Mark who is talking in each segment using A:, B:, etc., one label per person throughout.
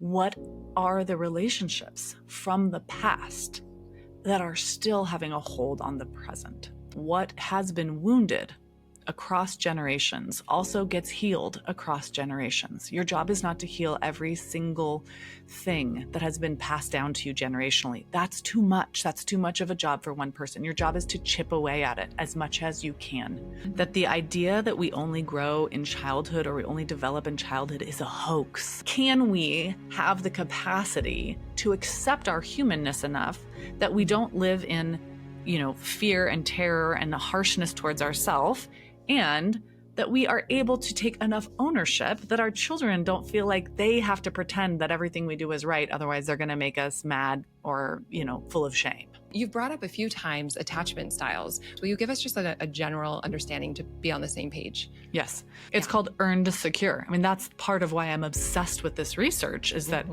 A: what are the relationships from the past that are still having a hold on the present? What has been wounded across generations also gets healed across generations. Your job is not to heal every single thing that has been passed down to you generationally. That's too much. That's too much of a job for one person. Your job is to chip away at it as much as you can. That the idea that we only grow in childhood or we only develop in childhood is a hoax. Can we have the capacity to accept our humanness enough that we don't live in, fear and terror and the harshness towards ourselves, and that we are able to take enough ownership that our children don't feel like they have to pretend that everything we do is right. Otherwise, they're going to make us mad or, full of shame.
B: You've brought up a few times attachment styles. Will you give us just a general understanding to be on the same page?
A: Yes. It's called earned secure. I mean, that's part of why I'm obsessed with this research is that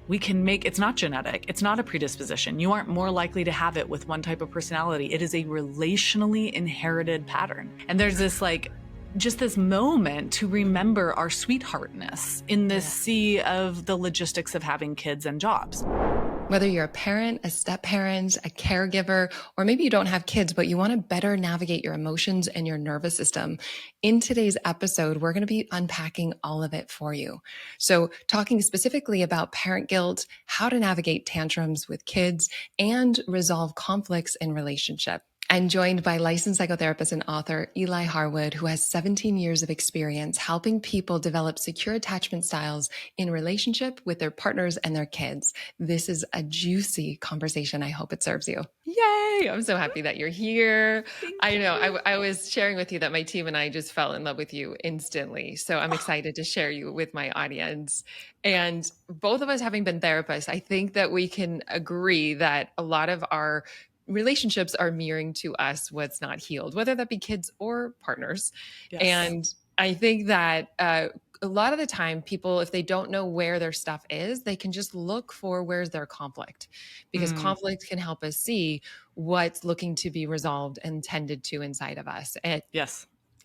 A: we can it's not genetic. It's not a predisposition. You aren't more likely to have it with one type of personality. It is a relationally inherited pattern. And there's this just this moment to remember our sweetheartness in this sea of the logistics of having kids and jobs.
B: Whether you're a parent, a step-parent, a caregiver, or maybe you don't have kids, but you want to better navigate your emotions and your nervous system, in today's episode, we're going to be unpacking all of it for you. So talking specifically about parent guilt, how to navigate tantrums with kids, and resolve conflicts in relationship. I'm joined by licensed psychotherapist and author Eli Harwood, who has 17 years of experience helping people develop secure attachment styles in relationship with their partners and their kids. This is a juicy conversation. I hope it serves you. Yay! I'm so happy that you're here. I know. I was sharing with you that my team and I just fell in love with you instantly. So I'm excited to share you with my audience. And both of us having been therapists, I think that we can agree that a lot of our relationships are mirroring to us what's not healed, whether that be kids or partners. Yes. And I think that a lot of the time people, if they don't know where their stuff is, they can just look for where's their conflict, because conflict can help us see what's looking to be resolved and tended to inside of us.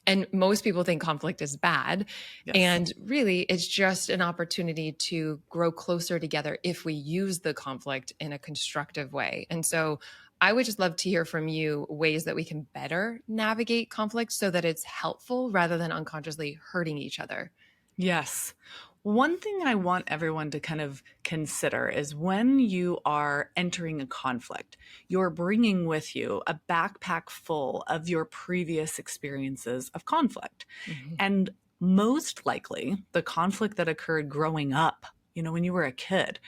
B: And most people think conflict is bad. Yes. And really, it's just an opportunity to grow closer together if we use the conflict in a constructive way. And so I would just love to hear from you ways that we can better navigate conflict so that it's helpful rather than unconsciously hurting each other.
A: Yes. One thing I want everyone to kind of consider is when you are entering a conflict, you're bringing with you a backpack full of your previous experiences of conflict. And most likely the conflict that occurred growing up, when you were a kid,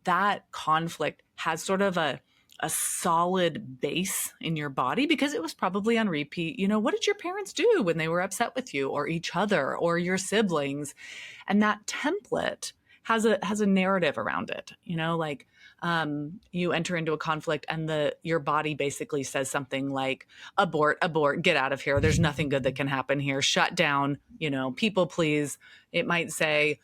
A: that conflict has sort of a solid base in your body because it was probably on repeat. What did your parents do when they were upset with you or each other or your siblings? And that template has a narrative around it, you enter into a conflict and your body basically says something like, abort, get out of here. There's nothing good that can happen here. Shut down, people please. It might say,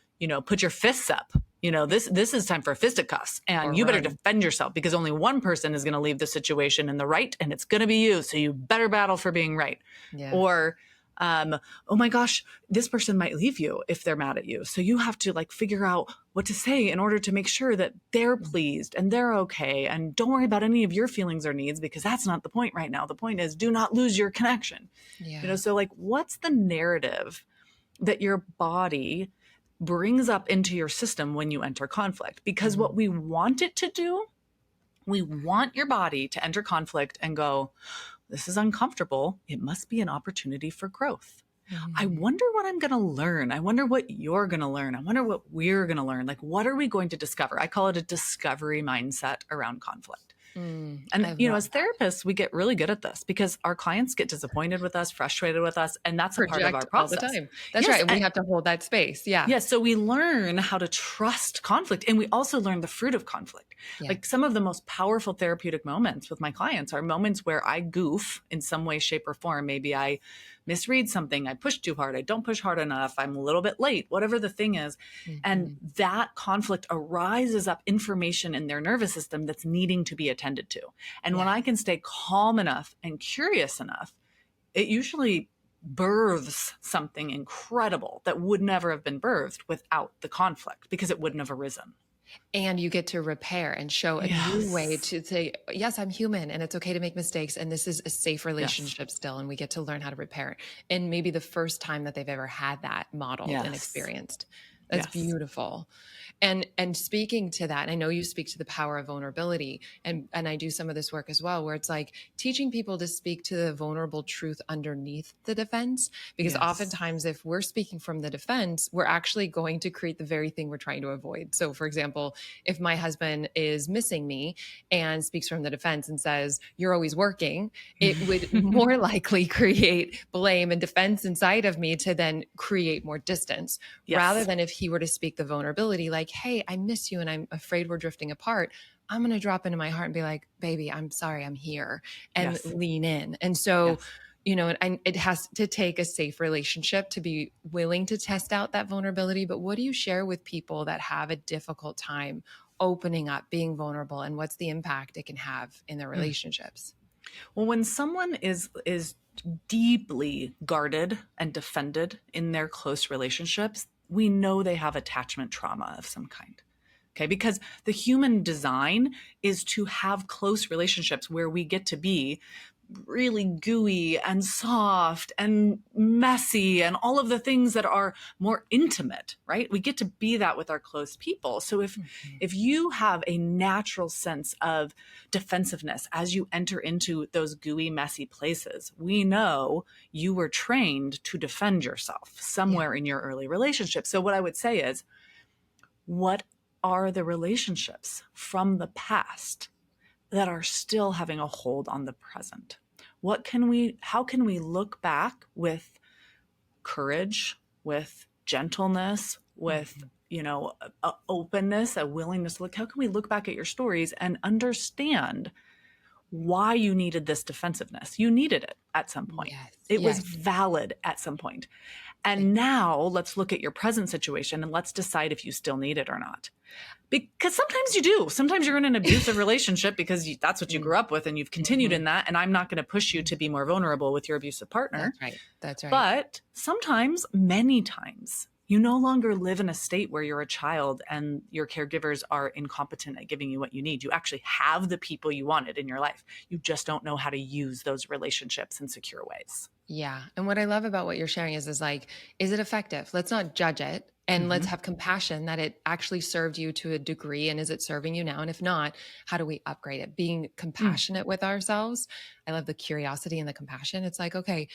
A: put your fists up. This is time for fisticuffs, and you better defend yourself because only one person is going to leave the situation in the right, and it's going to be you. So you better battle for being right. Yeah. Or, oh my gosh, this person might leave you if they're mad at you. So you have to figure out what to say in order to make sure that they're pleased and they're okay. And don't worry about any of your feelings or needs because that's not the point right now. The point is do not lose your connection. Yeah. So what's the narrative that your body brings up into your system when you enter conflict? Because what we want it to do, we want your body to enter conflict and go, this is uncomfortable. It must be an opportunity for growth. I wonder what I'm going to learn. I wonder what you're going to learn. I wonder what we're going to learn. What are we going to discover? I call it a discovery mindset around conflict. And, as therapists, we get really good at this because our clients get disappointed with us, frustrated with us, and that's a part of our process.
B: All the time. That's right. And we have to hold that space. Yeah.
A: Yeah. So we learn how to trust conflict, and we also learn the fruit of conflict. Yeah. Some of the most powerful therapeutic moments with my clients are moments where I goof in some way, shape, or form. Maybe I misread something. I push too hard. I don't push hard enough. I'm a little bit late, whatever the thing is. And that conflict arises up information in their nervous system that's needing to be attended to. And when I can stay calm enough and curious enough, it usually births something incredible that would never have been birthed without the conflict because it wouldn't have arisen.
B: And you get to repair and show a new way
A: Yes.
B: to say, yes, I'm human and it's okay to make mistakes. And this is a safe
A: Yes.
B: relationship still. And we get to learn how to repair it. And maybe the first time that they've ever had that modeled and
A: Yes.
B: experienced. That's
A: Yes.
B: beautiful. And speaking to that, I know you speak to the power of vulnerability, and I do some of this work as well, where it's like teaching people to speak to the vulnerable truth underneath the defense, because
A: Yes.
B: oftentimes if we're speaking from the defense, we're actually going to create the very thing we're trying to avoid. So for example, if my husband is missing me and speaks from the defense and says, "You're always working," it would more likely create blame and defense inside of me to then create more distance, rather
A: Yes.
B: than if he were to speak the vulnerability, like, "Hey, I miss you and I'm afraid we're drifting apart." I'm going to drop into my heart and be like, "Baby, I'm sorry, I'm here," and
A: Yes.
B: lean in. And so,
A: Yes.
B: and it has to take a safe relationship to be willing to test out that vulnerability. But what do you share with people that have a difficult time opening up, being vulnerable, and what's the impact it can have in their
A: Mm.
B: relationships?
A: Well, when someone is deeply guarded and defended in their close relationships, we know they have attachment trauma of some kind. Okay, because the human design is to have close relationships where we get to be really gooey and soft and messy and all of the things that are more intimate, right? We get to be that with our close people. So
B: Mhm.
A: if you have a natural sense of defensiveness as you enter into those gooey, messy places, we know you were trained to defend yourself
B: Yeah.
A: somewhere in your early relationship. So what I would say is, what are the relationships from the past that are still having a hold on the present? How can we look back with courage, with gentleness, with,
B: Mhm.
A: a openness, a willingness to look? How can we look back at your stories and understand why you needed this defensiveness? You needed it at some point.
B: Yes.
A: It was
B: Yes.
A: valid at some point.
B: Thank
A: And now let's look at your present situation and let's decide if you still need it or not. Because sometimes you do. Sometimes you're in an abusive relationship because that's what you
B: Mm.
A: grew up with and you've continued
B: Mhm.
A: in that. And I'm not going to push you
B: Mhm.
A: to be more vulnerable with your abusive partner.
B: That's right. That's right.
A: But sometimes, many times, you no longer live in a state where you're a child and your caregivers are incompetent at giving you what you need. You actually have the people you wanted in your life. You just don't know how to use those relationships in secure ways.
B: Yeah. And what I love about what you're sharing is like, is it effective? Let's not judge it. And let's
A: Mm-hmm.
B: have compassion that it actually served you to a degree. And is it serving you now? And if not, how do we upgrade it? Being
A: Mm.
B: compassionate with ourselves. I love the curiosity and the compassion. It's like, okay,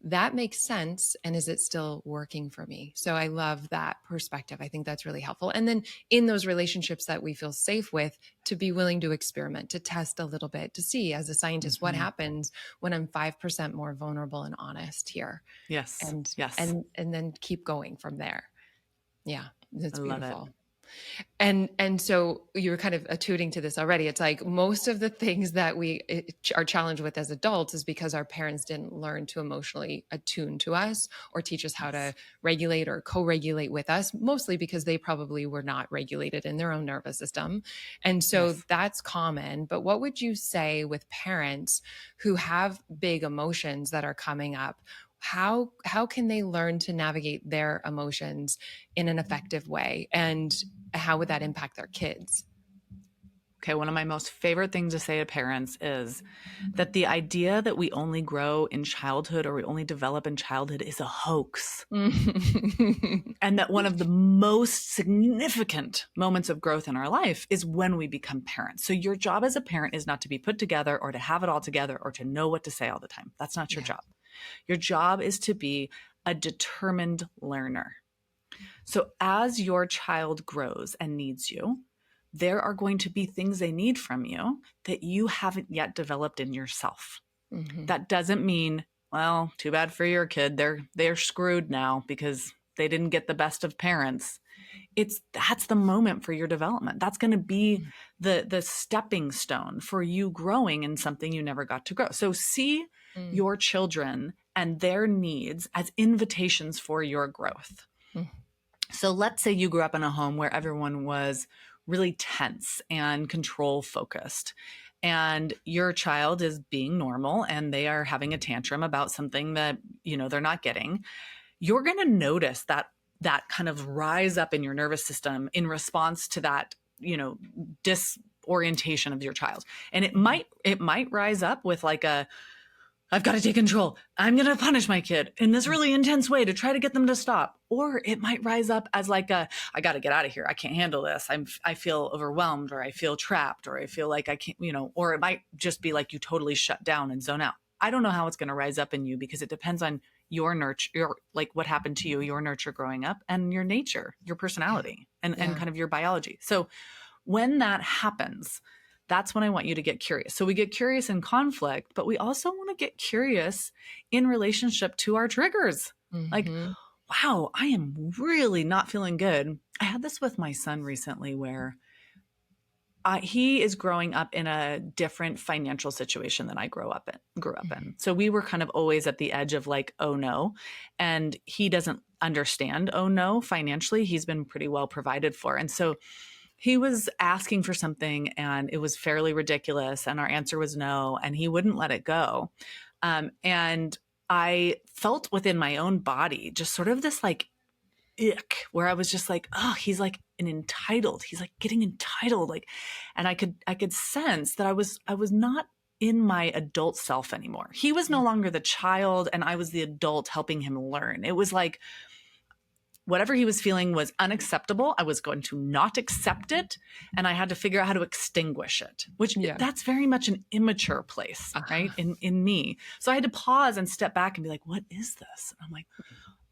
B: that makes sense. And is it still working for me? So I love that perspective. I think that's really helpful. And then in those relationships that we feel safe with, to be willing to experiment, to test a little bit, to see as a scientist what
A: Mm-hmm.
B: happens when I'm 5% more vulnerable and honest here,
A: Yes.
B: and
A: Yes.
B: and then keep going from there. Yeah,
A: I
B: that's
A: love it.
B: beautiful. And so you're kind of attuning to this already. It's like most of the things that we are challenged with as adults is because our parents didn't learn to emotionally attune to us or teach us how to
A: Yes.
B: regulate or co-regulate with us, mostly because they probably were not regulated in their own nervous system. And so
A: Yes.
B: that's common. But what would you say with parents who have big emotions that are coming up? How can they learn to navigate their emotions in an effective way? And how would that impact their kids?
A: Okay, one of my most favorite things to say to parents is that the idea that we only grow in childhood or we only develop in childhood is a hoax. And that one of the most significant moments of growth in our life is when we become parents. So your job as a parent is not to be put together or to have it all together or to know what to say all the time. That's not your
B: Yeah.
A: job. Your job is to be a determined learner. So as your child grows and needs you, there are going to be things they need from you that you haven't yet developed in yourself.
B: Hmm.
A: That doesn't mean, well, too bad for your kid. They're screwed now because they didn't get the best of parents. That's the moment for your development. That's going to be the stepping stone for you growing in something you never got to grow. So see
B: Mm-hmm.
A: your children and their needs as invitations for your growth. So let's say you grew up in a home where everyone was really tense and control focused, and your child is being normal and they are having a tantrum about something that, they're not getting. You're going to notice that kind of rise up in your nervous system in response to that disorientation of your child. And it might rise up with like I've got to take control. I'm going to punish my kid in this really intense way to try to get them to stop. Or it might rise up as like I got to get out of here. I can't handle this. I feel overwhelmed, or I feel trapped, or I feel like I can't, or it might just be like you totally shut down and zone out. I don't know how it's going to rise up in you, because it depends on your nurture, like what happened to you, your nurture growing up, and your nature, your personality, and kind of your biology. So when that happens, that's when I want you to get curious. So we get curious in conflict, but we also want to get curious in relationship to our triggers. Like, wow, I am really not feeling good. I had this with my son recently where he is growing up in a different financial situation than I grew up in. So we were kind of always at the edge of like, oh no. And he doesn't understand, oh no, financially. He's been pretty well provided for. And so he was asking for something and it was fairly ridiculous. And our answer was no. And he wouldn't let it go. And I felt within my own body just sort of this like ick, where I was just like, oh, he's like he's like getting entitled. Like, and I could sense that I was not in my adult self anymore. He was no longer the child and I was the adult helping him learn. It was like, whatever he was feeling was unacceptable. I was going to not accept it. And I had to figure out how to extinguish it, which that's very much an immature place, right? In me. So I had to pause and step back and be like, what is this? And I'm like,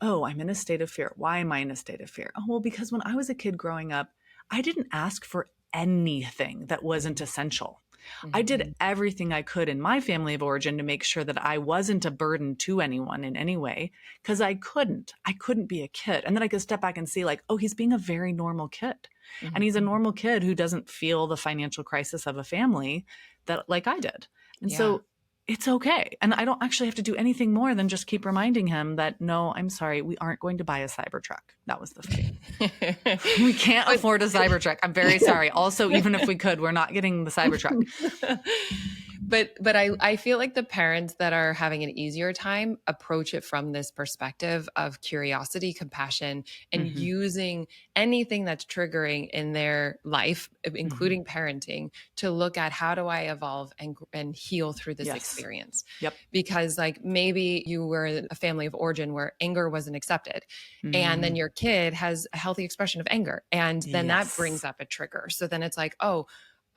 A: oh, I'm in a state of fear. Why am I in a state of fear? Oh, well, because when I was a kid growing up, I didn't ask for anything that wasn't essential. I did everything I could in my family of origin to make sure that I wasn't a burden to anyone in any way, because I couldn't be a kid. And then I could step back and see like, oh, he's being a very normal kid. And he's a normal kid who doesn't feel the financial crisis of a family that like I did. And so it's okay. And I don't actually have to do anything more than just keep reminding him that, no, I'm sorry, we aren't going to buy a Cybertruck. That was the thing. We can't afford a Cybertruck. I'm very sorry. Also, even if we could, we're not getting the Cybertruck.
B: But I feel like the parents that are having an easier time approach it from this perspective of curiosity, compassion, and using anything that's triggering in their life, including parenting, to look at how do I evolve and heal through this experience.
A: Yep.
B: Because like maybe you were a family of origin where anger wasn't accepted, and then your kid has a healthy expression of anger, and then that brings up a trigger. So then it's like, oh,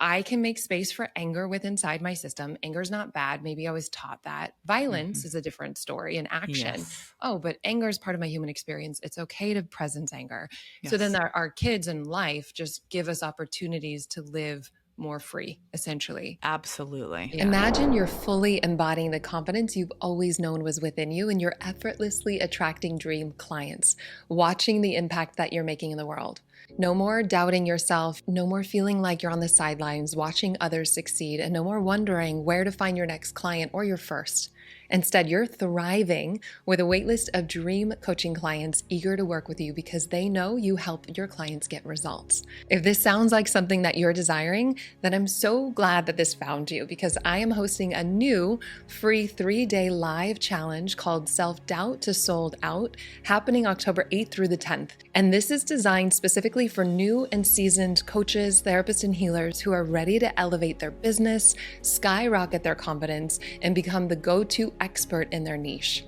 B: I can make space for anger within inside my system. Anger is not bad. Maybe I was taught that. Violence is a different story and action.
A: Yes.
B: Oh, but anger is part of my human experience. It's okay to presence anger. So then our kids in life just give us opportunities to live more free, essentially.
A: Absolutely.
B: Yeah. Imagine you're fully embodying the confidence you've always known was within you, and you're effortlessly attracting dream clients, watching the impact that you're making in the world. No more doubting yourself, no more feeling like you're on the sidelines watching others succeed, and no more wondering where to find your next client or your first. Instead, you're thriving with a waitlist of dream coaching clients eager to work with you because they know you help your clients get results. If this sounds like something that you're desiring, then I'm so glad that this found you, because I am hosting a new free 3-day live challenge called Self-Doubt to Sold Out, happening October 8th through the 10th. And this is designed specifically for new and seasoned coaches, therapists, and healers who are ready to elevate their business, skyrocket their confidence, and become the go-to expert in their niche.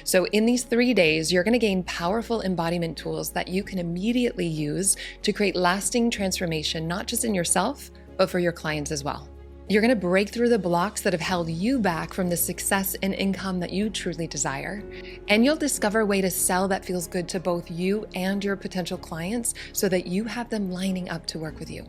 B: So in these 3 days, you're going to gain powerful embodiment tools that you can immediately use to create lasting transformation, not just in yourself, but for your clients as well. You're going to break through the blocks that have held you back from the success and income that you truly desire. And you'll discover a way to sell that feels good to both you and your potential clients so that you have them lining up to work with you.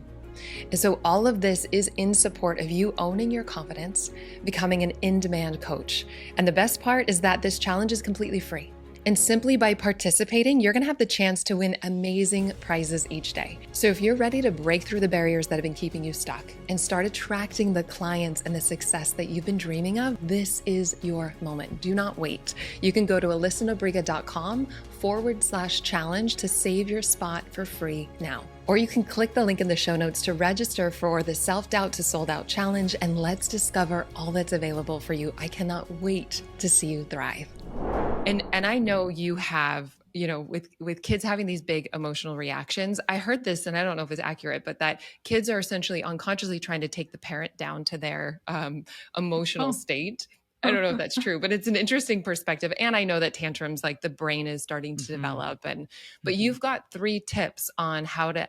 B: And so all of this is in support of you owning your confidence, becoming an in-demand coach. And the best part is that this challenge is completely free. And simply by participating, you're going to have the chance to win amazing prizes each day. So if you're ready to break through the barriers that have been keeping you stuck and start attracting the clients and the success that you've been dreaming of, this is your moment. Do not wait. You can go to alyssanobriga.com/challenge to save your spot for free now. Or you can click the link in the show notes to register for the Self-Doubt to Sold Out Challenge, and let's discover all that's available for you. I cannot wait to see you thrive. And I know you have with kids having these big emotional reactions, I heard this, and I don't know if it's accurate, but that kids are essentially unconsciously trying to take the parent down to their emotional
A: Oh.
B: state. I don't know if that's true, but it's an interesting perspective. And I know that tantrums, like the brain is starting to
A: Mm-hmm.
B: develop, but
A: Mm-hmm.
B: you've got 3 tips on how to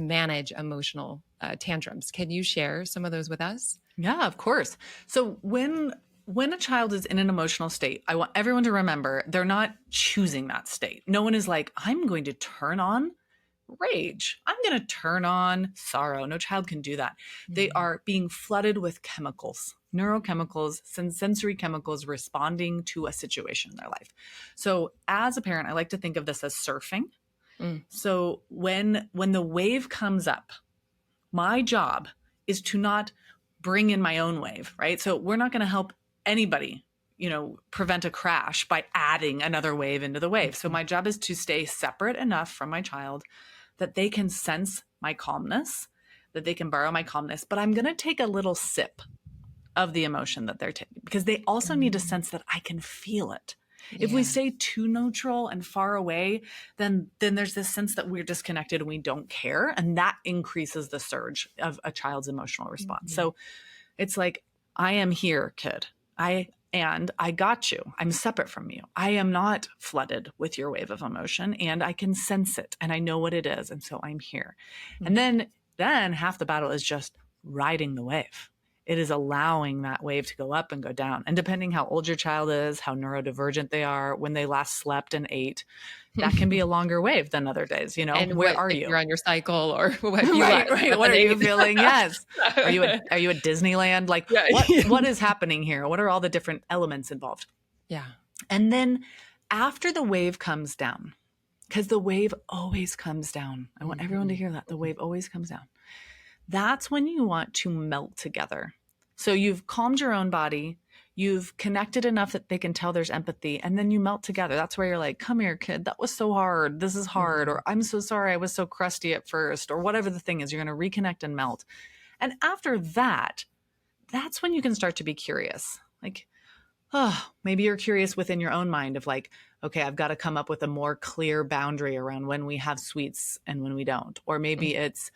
B: manage emotional tantrums. Can you share some of those with us?
A: Yeah, of course. So when a child is in an emotional state, I want everyone to remember they're not choosing that state. No one is like, I'm going to turn on rage. I'm going to turn on sorrow. No child can do that. They are being flooded with chemicals, neurochemicals, sensory chemicals responding to a situation in their life. So as a parent, I like to think of this as surfing.
B: Mm.
A: So when the wave comes up, my job is to not bring in my own wave, right? So we're not going to help anybody, prevent a crash by adding another wave into the wave. So my job is to stay separate enough from my child that they can sense my calmness, that they can borrow my calmness, but I'm going to take a little sip of the emotion that they're taking because they also need a sense that I can feel it. If we stay too neutral and far away, then there's this sense that we're disconnected and we don't care. And that increases the surge of a child's emotional response. So it's like, I am here, kid. I got you. I'm separate from you. I am not flooded with your wave of emotion and I can sense it and I know what it is. And so I'm here. And then half the battle is just riding the wave. It is allowing that wave to go up and go down. And depending how old your child is, how neurodivergent they are, when they last slept and ate, that can be a longer wave than other days.
B: And
A: Where are
B: if
A: you?
B: you're on your cycle or what you
A: Right. What are you feeling? Yes. Are you at Disneyland? Like what is happening here? What are all the different elements involved?
B: Yeah.
A: And then after the wave comes down, because the wave always comes down. I want everyone to hear that. The wave always comes down. That's when you want to melt together. So you've calmed your own body. You've connected enough that they can tell there's empathy, and then you melt together. That's where you're like, come here, kid. That was so hard. This is hard. Or I'm so sorry. I was so crusty at first, or whatever the thing is. You're going to reconnect and melt. And after that, that's when you can start to be curious. Like, oh, maybe you're curious within your own mind of like, okay, I've got to come up with a more clear boundary around when we have sweets and when we don't. Or maybe it's,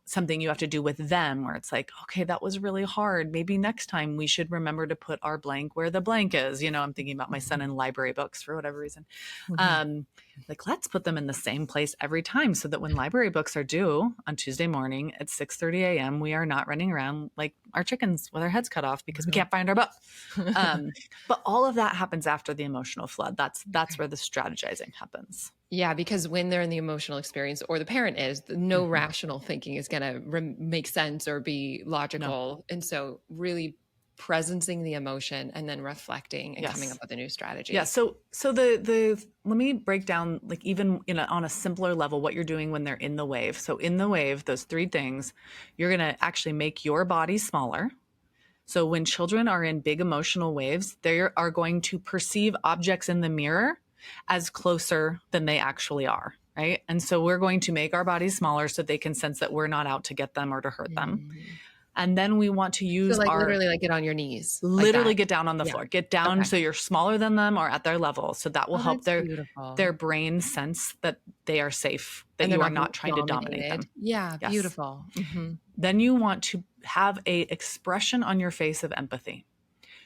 A: something you have to do with them where it's like, okay, that was really hard. Maybe next time we should remember to put our blank where the blank is. I'm thinking about my son in library books for whatever reason. Like, let's put them in the same place every time so that when library books are due on Tuesday morning at 6:30 a.m., we are not running around like our chickens with our heads cut off because we can't find our book. But all of that happens after the emotional flood. That's where the strategizing happens.
B: Yeah, because when they're in the emotional experience or the parent is, no rational thinking is going to make sense or be logical. No. And so really presencing the emotion and then reflecting and coming up with a new strategy.
A: Yeah. So the let me break down like even on a simpler level what you're doing when they're in the wave. So in the wave, those 3 things, you're going to actually make your body smaller. So when children are in big emotional waves, they are going to perceive objects in the mirror as closer than they actually are, right? And so we're going to make our bodies smaller so they can sense that we're not out to get them or to hurt them. And then we want to use
B: literally like get on your knees.
A: Literally get down on the floor. Get down so you're smaller than them or at their level. So that will help their brain sense that they are safe, that you are not trying to dominate them.
B: Yeah, yes. Beautiful.
A: Then you want to have a expression on your face of empathy.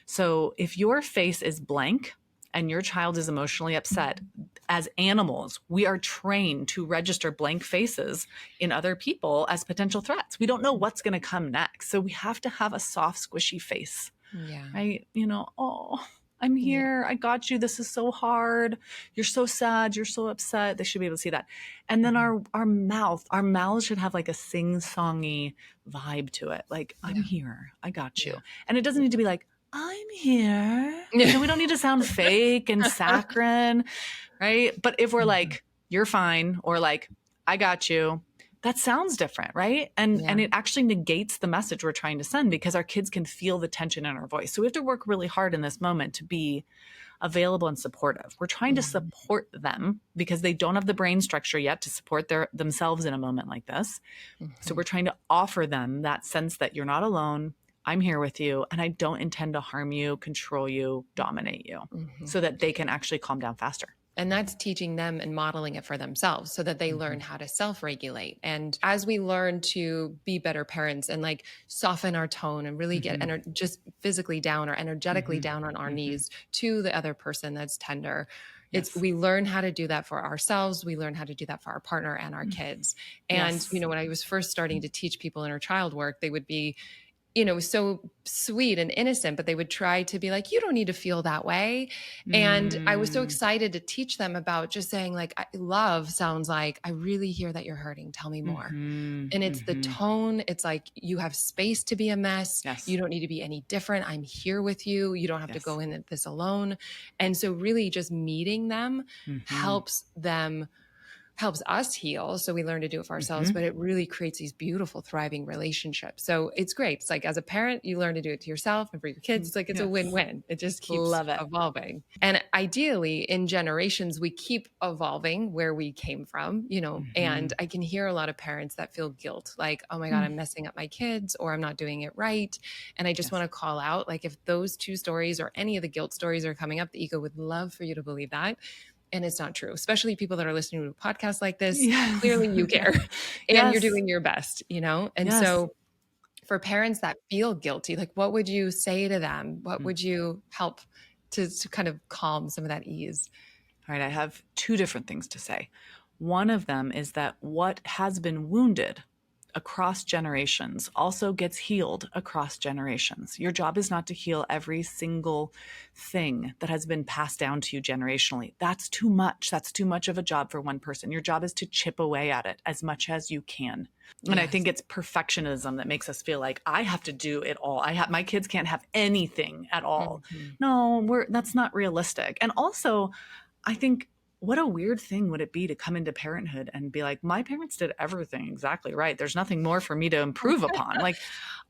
A: So if your face is blank and your child is emotionally upset, as animals, we are trained to register blank faces in other people as potential threats. We don't know what's going to come next. So we have to have a soft, squishy face. Yeah. Right? Oh, I'm here. Yeah. I got you. This is so hard. You're so sad. You're so upset. They should be able to see that. And then our mouths should have like a sing-songy vibe to it. Like, I'm here. I got you. And it doesn't need to be like, I'm here. We don't need to sound fake and saccharine, right? But if we're like, you're fine, or like, I got you, that sounds different, right? And it actually negates the message we're trying to send because our kids can feel the tension in our voice. So we have to work really hard in this moment to be available and supportive. We're trying to support them because they don't have the brain structure yet to support themselves in a moment like this. So we're trying to offer them that sense that you're not alone. I'm here with you, and I don't intend to harm you, control you, dominate you, so that they can actually calm down faster.
B: And that's teaching them and modeling it for themselves so that they learn how to self-regulate. And as we learn to be better parents and like soften our tone and really get just physically down or energetically down on our knees to the other person that's tender,
A: Yes.
B: we learn how to do that for ourselves. We learn how to do that for our partner and our kids. And,
A: Yes.
B: you know, when I was first starting to teach people inner child work, they would be, so sweet and innocent, but they would try to be like, you don't need to feel that way. And I was so excited to teach them about just saying like, love sounds like, I really hear that you're hurting. Tell me more. And it's the tone. It's like, you have space to be a mess.
A: Yes.
B: You don't need to be any different. I'm here with you. You don't have to go in at this alone. And so really just meeting them helps us heal. So we learn to do it for ourselves, but it really creates these beautiful, thriving relationships. So it's great. It's like, as a parent, you learn to do it to yourself and for your kids. It's like, it's a win-win. It just keeps evolving. And ideally in generations, we keep evolving where we came from, and I can hear a lot of parents that feel guilt, like, oh my God, I'm messing up my kids or I'm not doing it right. And I just want to call out, like, if those two stories or any of the guilt stories are coming up, the ego would love for you to believe that. And it's not true, especially people that are listening to a podcast like this.
A: Yes.
B: Clearly you care and you're doing your best, And so for parents that feel guilty, like, what would you say to them? What would you help to kind of calm some of that ease?
A: All right. I have two different things to say. One of them is that what has been wounded across generations also gets healed across generations. Your job is not to heal every single thing that has been passed down to you generationally. That's too much. That's too much of a job for one person. Your job is to chip away at it as much as you can. And I think it's perfectionism that makes us feel like I have to do it all. My kids can't have anything at all. No, that's not realistic. And also, I think, what a weird thing would it be to come into parenthood and be like, my parents did everything exactly right. There's nothing more for me to improve upon. Like,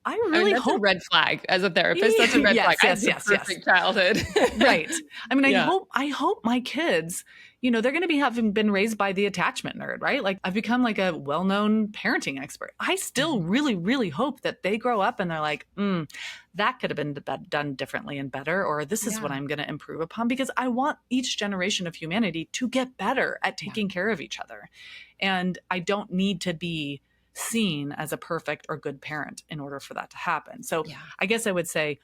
A: I really
B: that's
A: hope
B: a red flag as a therapist. That's a red flag. I had a perfect childhood.
A: Right. I mean, I hope my kids, they're going to be having been raised by the attachment nerd, right? Like, I've become like a well-known parenting expert. I still really, really hope that they grow up and they're like, that could have been done differently and better, or this is what I'm going to improve upon, because I want each generation of humanity to get better at taking care of each other. And I don't need to be seen as a perfect or good parent in order for that to happen. So I guess I would say,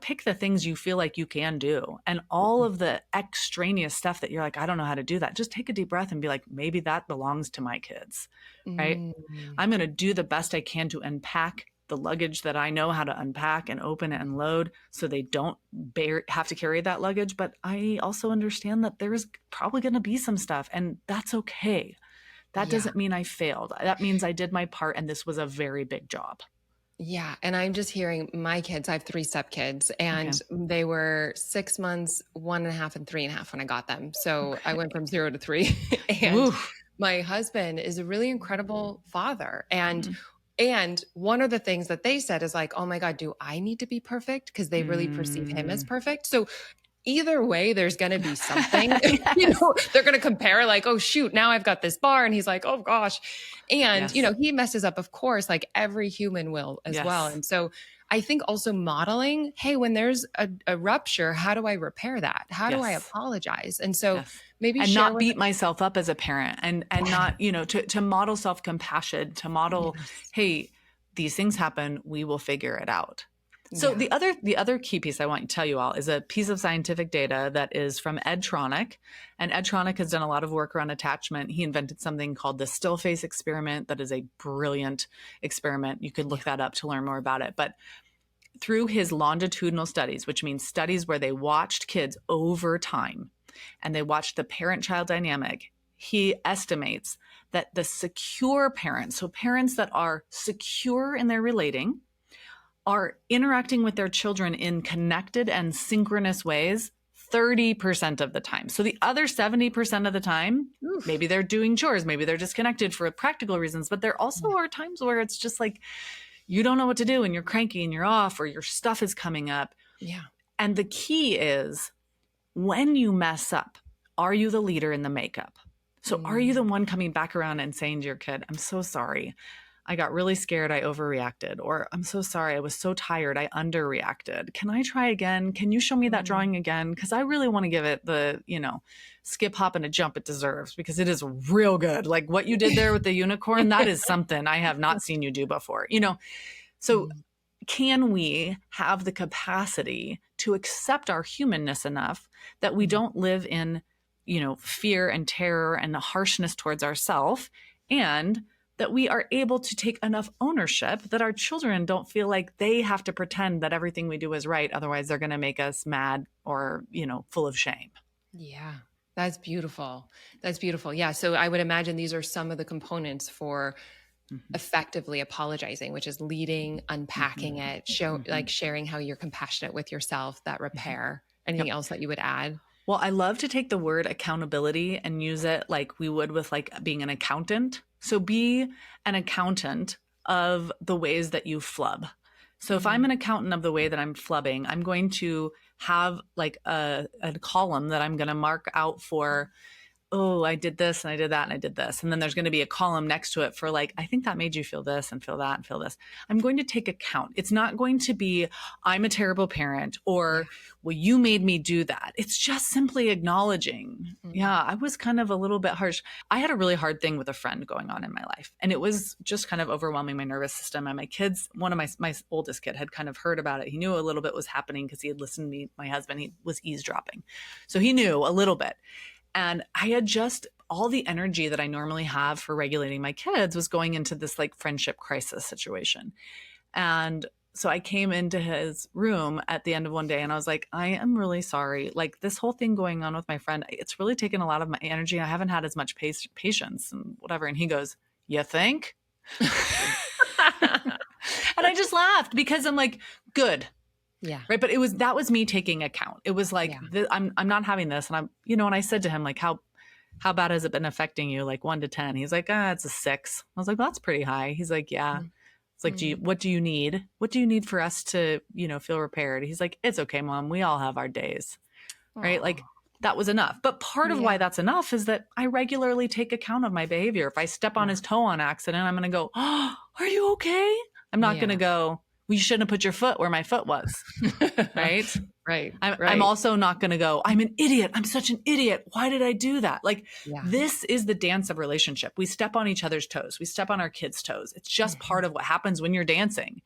A: pick the things you feel like you can do, and all of the extraneous stuff that you're like, I don't know how to do that. Just take a deep breath and be like, maybe that belongs to my kids, right? I'm going to do the best I can to unpack the luggage that I know how to unpack and open and load so they don't have to carry that luggage. But I also understand that there's probably going to be some stuff, and that's okay. That doesn't mean I failed. That means I did my part, and this was a very big job.
B: Yeah. And I'm just hearing my kids, I have 3 stepkids, and they were 6 months, 1.5, and 3.5 when I got them. So I went from 0 to 3. And my husband is a really incredible father. And one of the things that they said is like, oh my God, do I need to be perfect? Because they really perceive him as perfect. So either way, there's going to be something, they're going to compare like, oh shoot, now I've got this bar. And he's like, oh gosh. And, he messes up, of course, like every human will as well. And so I think also modeling, hey, when there's a rupture, how do I repair that? How do I apologize? And so maybe
A: and not beat myself up as a parent, and not, to model self-compassion, to model, hey, these things happen, we will figure it out. So the other key piece I want to tell you all is a piece of scientific data that is from Ed Tronick. And Ed Tronick has done a lot of work around attachment. He invented something called the still face experiment. That is a brilliant experiment. You could look that up to learn more about it. But through his longitudinal studies, which means studies where they watched kids over time and they watched the parent-child dynamic, he estimates that the secure parents, so parents that are secure in their relating, are interacting with their children in connected and synchronous ways 30% of the time. So the other 70% of the time, maybe they're doing chores, maybe they're disconnected for practical reasons, but there also are times where it's just like, you don't know what to do and you're cranky and you're off, or your stuff is coming up. Yeah. And the key is, when you mess up, are you the leader in the makeup? So are you the one coming back around and saying to your kid, I'm so sorry. I got really scared. I overreacted. Or I'm so sorry. I was so tired. I underreacted. Can I try again? Can you show me that drawing again? Because I really want to give it the, skip, hop, and a jump it deserves because it is real good. Like what you did there with the unicorn, that is something I have not seen you do before, So can we have the capacity to accept our humanness enough that we don't live in, fear and terror and the harshness towards ourselves, and that we are able to take enough ownership that our children don't feel like they have to pretend that everything we do is right. Otherwise, they're going to make us mad or, full of shame.
B: Yeah, that's beautiful. That's beautiful. Yeah. So I would imagine these are some of the components for effectively apologizing, which is leading, unpacking it, sharing how you're compassionate with yourself, that repair. Anything else that you would add?
A: Well, I love to take the word accountability and use it like we would with like being an accountant. So be an accountant of the ways that you flub. So if I'm an accountant of the way that I'm flubbing, I'm going to have like a column that I'm going to mark out for, oh, I did this and I did that and I did this. And then there's going to be a column next to it for like, I think that made you feel this and feel that and feel this. I'm going to take account. It's not going to be, I'm a terrible parent or, well, you made me do that. It's just simply acknowledging. Yeah, I was kind of a little bit harsh. I had a really hard thing with a friend going on in my life. And it was just kind of overwhelming my nervous system. And my kids, one of my oldest kid had kind of heard about it. He knew a little bit was happening because he had listened to me, my husband, he was eavesdropping. So he knew a little bit. And I had just all the energy that I normally have for regulating my kids was going into this like friendship crisis situation. And so I came into his room at the end of one day and I was like, I am really sorry. Like this whole thing going on with my friend, it's really taken a lot of my energy. I haven't had as much patience and whatever. And he goes, you think? And I just laughed because I'm like, good.
B: Yeah.
A: Right. But that was me taking account. It was like, I'm not having this. And and I said to him, like, how bad has it been affecting you? Like 1 to 10. He's like, it's a 6. I was like, well, that's pretty high. He's like, yeah. It's like, what do you need? What do you need for us to, feel repaired? He's like, it's okay, Mom. We all have our days. Right. Like that was enough. But part of why that's enough is that I regularly take account of my behavior. If I step on his toe on accident, I'm going to go, oh, are you okay? I'm not going to go, well, you shouldn't have put your foot where my foot was. Right?
B: Right.
A: I'm also not going to go, I'm an idiot. I'm such an idiot. Why did I do that? Like this is the dance of relationship. We step on each other's toes. We step on our kids' toes. It's just part of what happens when you're dancing.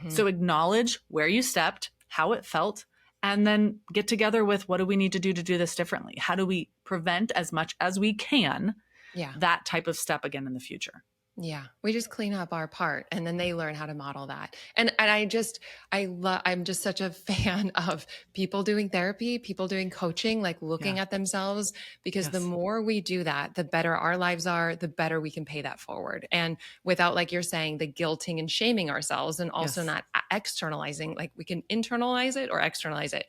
A: So acknowledge where you stepped, how it felt, and then get together with what do we need to do this differently? How do we prevent as much as we can that type of step again in the future?
B: Yeah. We just clean up our part and then they learn how to model that. And I'm just such a fan of people doing therapy, people doing coaching, like looking at themselves, because the more we do that, the better our lives are, the better we can pay that forward. And without, like you're saying, the guilting and shaming ourselves, and also not externalizing, like we can internalize it or externalize it.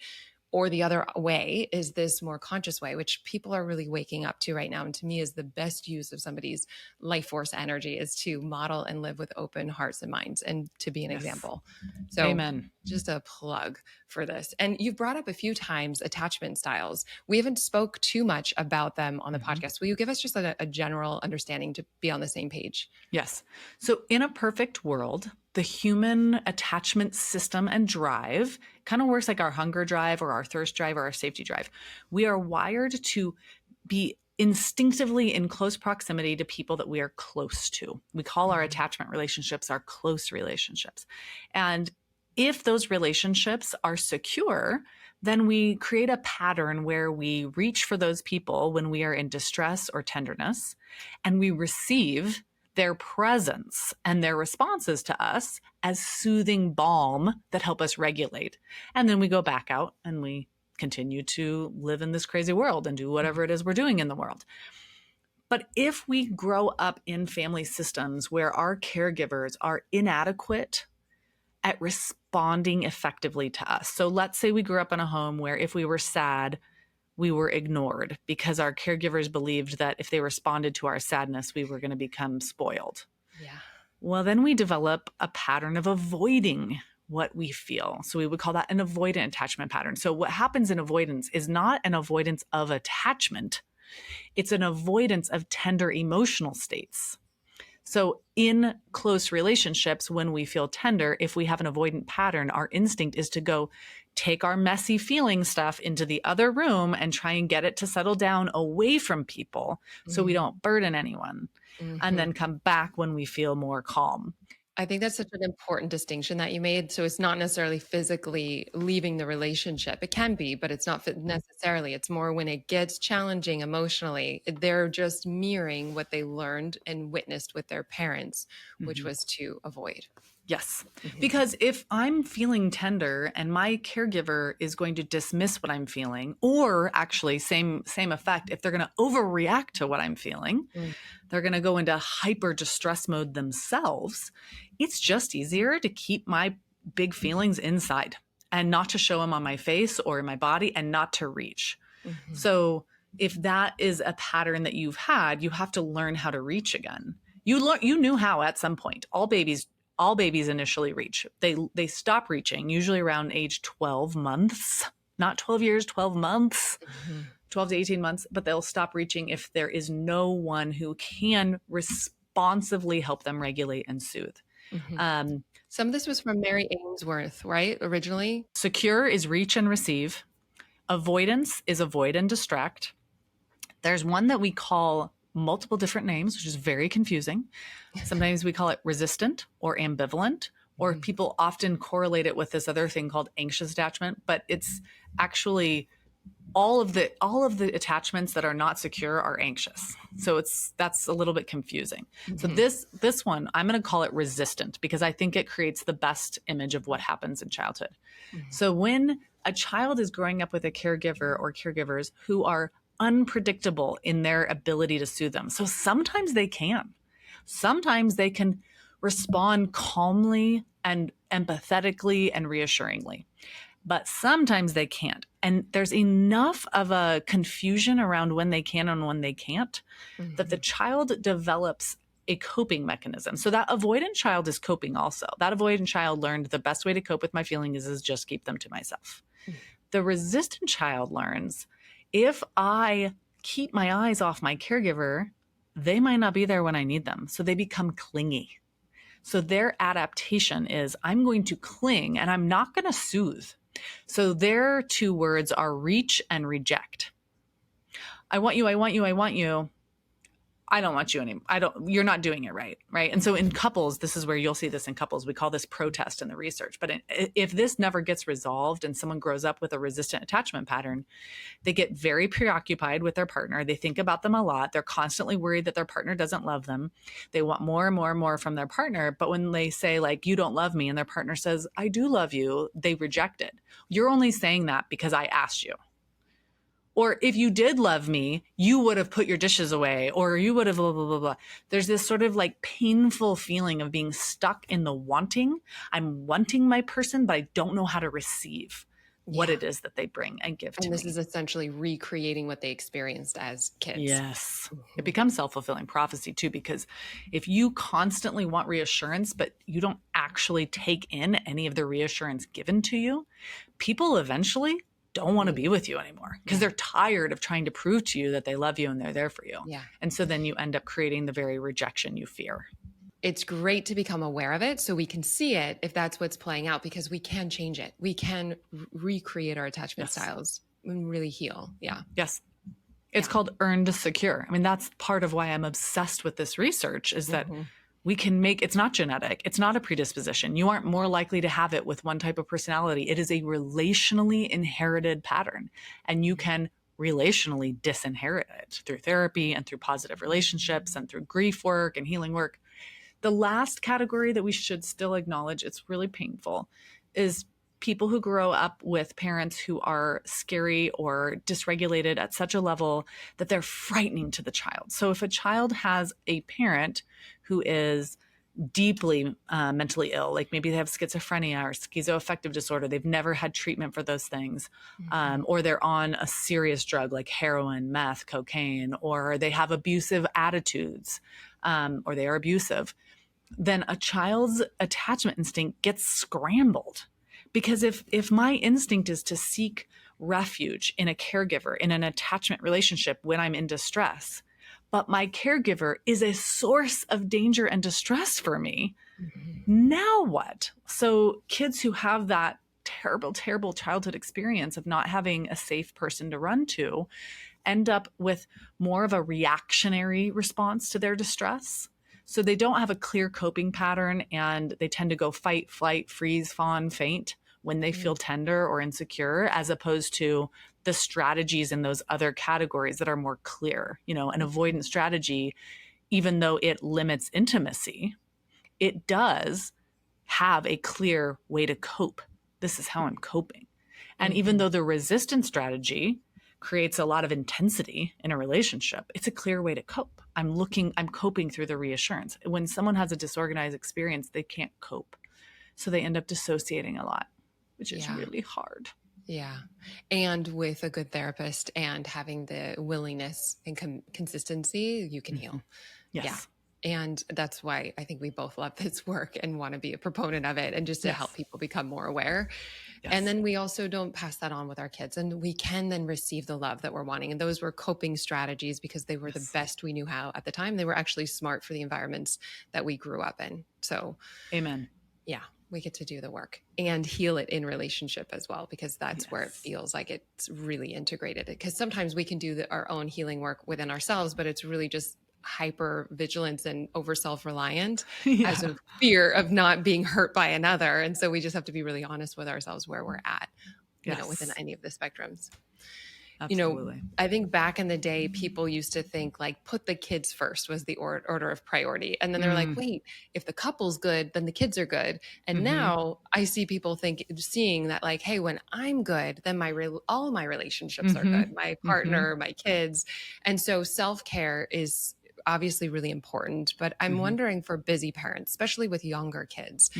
B: Or the other way is this more conscious way, which people are really waking up to right now. And to me is the best use of somebody's life force energy is to model and live with open hearts and minds and to be an example. So
A: Amen.
B: Just a plug for this. And you've brought up a few times attachment styles. We haven't spoke too much about them on the podcast. Will you give us just a general understanding to be on the same page?
A: Yes. So in a perfect world, the human attachment system and drive kind of works like our hunger drive or our thirst drive or our safety drive. We are wired to be instinctively in close proximity to people that we are close to. We call our attachment relationships our close relationships. And if those relationships are secure, then we create a pattern where we reach for those people when we are in distress or tenderness, and we receive their presence and their responses to us as soothing balm that help us regulate. And then we go back out and we continue to live in this crazy world and do whatever it is we're doing in the world. But if we grow up in family systems where our caregivers are inadequate at responding effectively to us. So let's say we grew up in a home where if we were sad, we were ignored because our caregivers believed that if they responded to our sadness, we were going to become spoiled.
B: Yeah.
A: Well, then we develop a pattern of avoiding what we feel. So we would call that an avoidant attachment pattern. So what happens in avoidance is not an avoidance of attachment. It's an avoidance of tender emotional states. So in close relationships, when we feel tender, if we have an avoidant pattern, our instinct is to go take our messy feeling stuff into the other room and try and get it to settle down away from people so we don't burden anyone, and then come back when we feel more calm.
B: I think that's such an important distinction that you made. So it's not necessarily physically leaving the relationship. It can be, but it's not necessarily. It's more when it gets challenging emotionally, they're just mirroring what they learned and witnessed with their parents, which was to avoid.
A: Yes. Because if I'm feeling tender and my caregiver is going to dismiss what I'm feeling, or actually same effect, if they're going to overreact to what I'm feeling, they're going to go into hyper distress mode themselves. It's just easier to keep my big feelings inside and not to show them on my face or in my body and not to reach. So if that is a pattern that you've had, you have to learn how to reach again. You knew how at some point. All babies initially reach. They stop reaching usually around age 12 months, not 12 years, 12 months, 12 to 18 months, but they'll stop reaching if there is no one who can responsively help them regulate and soothe.
B: Some of this was from Mary Ainsworth, right? Originally.
A: Secure is reach and receive. Avoidance is avoid and distract. There's one that we call multiple different names, which is very confusing. Sometimes we call it resistant or ambivalent, or people often correlate it with this other thing called anxious attachment, but it's actually all of the attachments that are not secure are anxious. So that's a little bit confusing. So this one, I'm going to call it resistant because I think it creates the best image of what happens in childhood. So when a child is growing up with a caregiver or caregivers who are unpredictable in their ability to soothe them. So sometimes they can. Sometimes they can respond calmly and empathetically and reassuringly. But sometimes they can't. And there's enough of a confusion around when they can and when they can't that the child develops a coping mechanism. So that avoidant child is coping also. That avoidant child learned the best way to cope with my feelings is just keep them to myself. The resistant child learns if I keep my eyes off my caregiver, they might not be there when I need them. So they become clingy. So their adaptation is I'm going to cling and I'm not going to soothe. So their two words are reach and reject. I want you, I want you, I want you. I don't want you anymore. You're not doing it right. Right. And so in couples, this is where you'll see this in couples. We call this protest in the research. But if this never gets resolved and someone grows up with a resistant attachment pattern, they get very preoccupied with their partner. They think about them a lot. They're constantly worried that their partner doesn't love them. They want more and more and more from their partner. But when they say like, you don't love me, and their partner says, I do love you, they reject it. You're only saying that because I asked you. Or if you did love me, you would have put your dishes away, or you would have blah, blah, blah, blah. There's this sort of like painful feeling of being stuck in the wanting. I'm wanting my person, but I don't know how to receive what it is that they bring and give to me.
B: And this is essentially recreating what they experienced as kids.
A: Yes. It becomes self-fulfilling prophecy too, because if you constantly want reassurance, but you don't actually take in any of the reassurance given to you, people eventually don't want to be with you anymore because they're tired of trying to prove to you that they love you and they're there for you.
B: Yeah.
A: And so then you end up creating the very rejection you fear.
B: It's great to become aware of it so we can see it if that's what's playing out, because we can change it. We can recreate our attachment styles and really heal. Yeah.
A: Yes. It's called earned secure. I mean, that's part of why I'm obsessed with this research is that we can make, it's not genetic. It's not a predisposition. You aren't more likely to have it with one type of personality. It is a relationally inherited pattern, and you can relationally disinherit it through therapy and through positive relationships and through grief work and healing work. The last category that we should still acknowledge, it's really painful, is people who grow up with parents who are scary or dysregulated at such a level that they're frightening to the child. So if a child has a parent who is deeply mentally ill, like maybe they have schizophrenia or schizoaffective disorder, they've never had treatment for those things, or they're on a serious drug like heroin, meth, cocaine, or they have abusive attitudes, or they are abusive, then a child's attachment instinct gets scrambled. Because if my instinct is to seek refuge in a caregiver, in an attachment relationship when I'm in distress, but my caregiver is a source of danger and distress for me.
B: Mhm.
A: Now what? So kids who have that terrible, terrible childhood experience of not having a safe person to run to end up with more of a reactionary response to their distress. So they don't have a clear coping pattern, and they tend to go fight, flight, freeze, fawn, faint when they feel tender or insecure, as opposed to the strategies in those other categories that are more clear. An avoidance strategy, even though it limits intimacy, it does have a clear way to cope. This is how I'm coping. And even though the resistance strategy creates a lot of intensity in a relationship, it's a clear way to cope. I'm coping through the reassurance. When someone has a disorganized experience, they can't cope. So they end up dissociating a lot, which is really hard.
B: Yeah. And with a good therapist and having the willingness and consistency, you can heal.
A: Yes.
B: Yeah. And that's why I think we both love this work and want to be a proponent of it, and just to help people become more aware. And then we also don't pass that on with our kids, and we can then receive the love that we're wanting. And those were coping strategies because they were the best we knew how at the time. They were actually smart for the environments that we grew up in. So,
A: amen.
B: Yeah, we get to do the work and heal it in relationship as well, because that's where it feels like it's really integrated. Because sometimes we can do our own healing work within ourselves, but it's really just hyper vigilance and over self-reliant as a fear of not being hurt by another. And so we just have to be really honest with ourselves where we're at, within any of the spectrums.
A: Absolutely.
B: I think back in the day, people used to think like put the kids first was the order of priority. And then they're like, wait, if the couple's good, then the kids are good. And now I see people seeing that like, hey, when I'm good, then all my relationships are good. My partner, my kids. And so self-care is obviously really important, but I'm wondering for busy parents, especially with younger kids,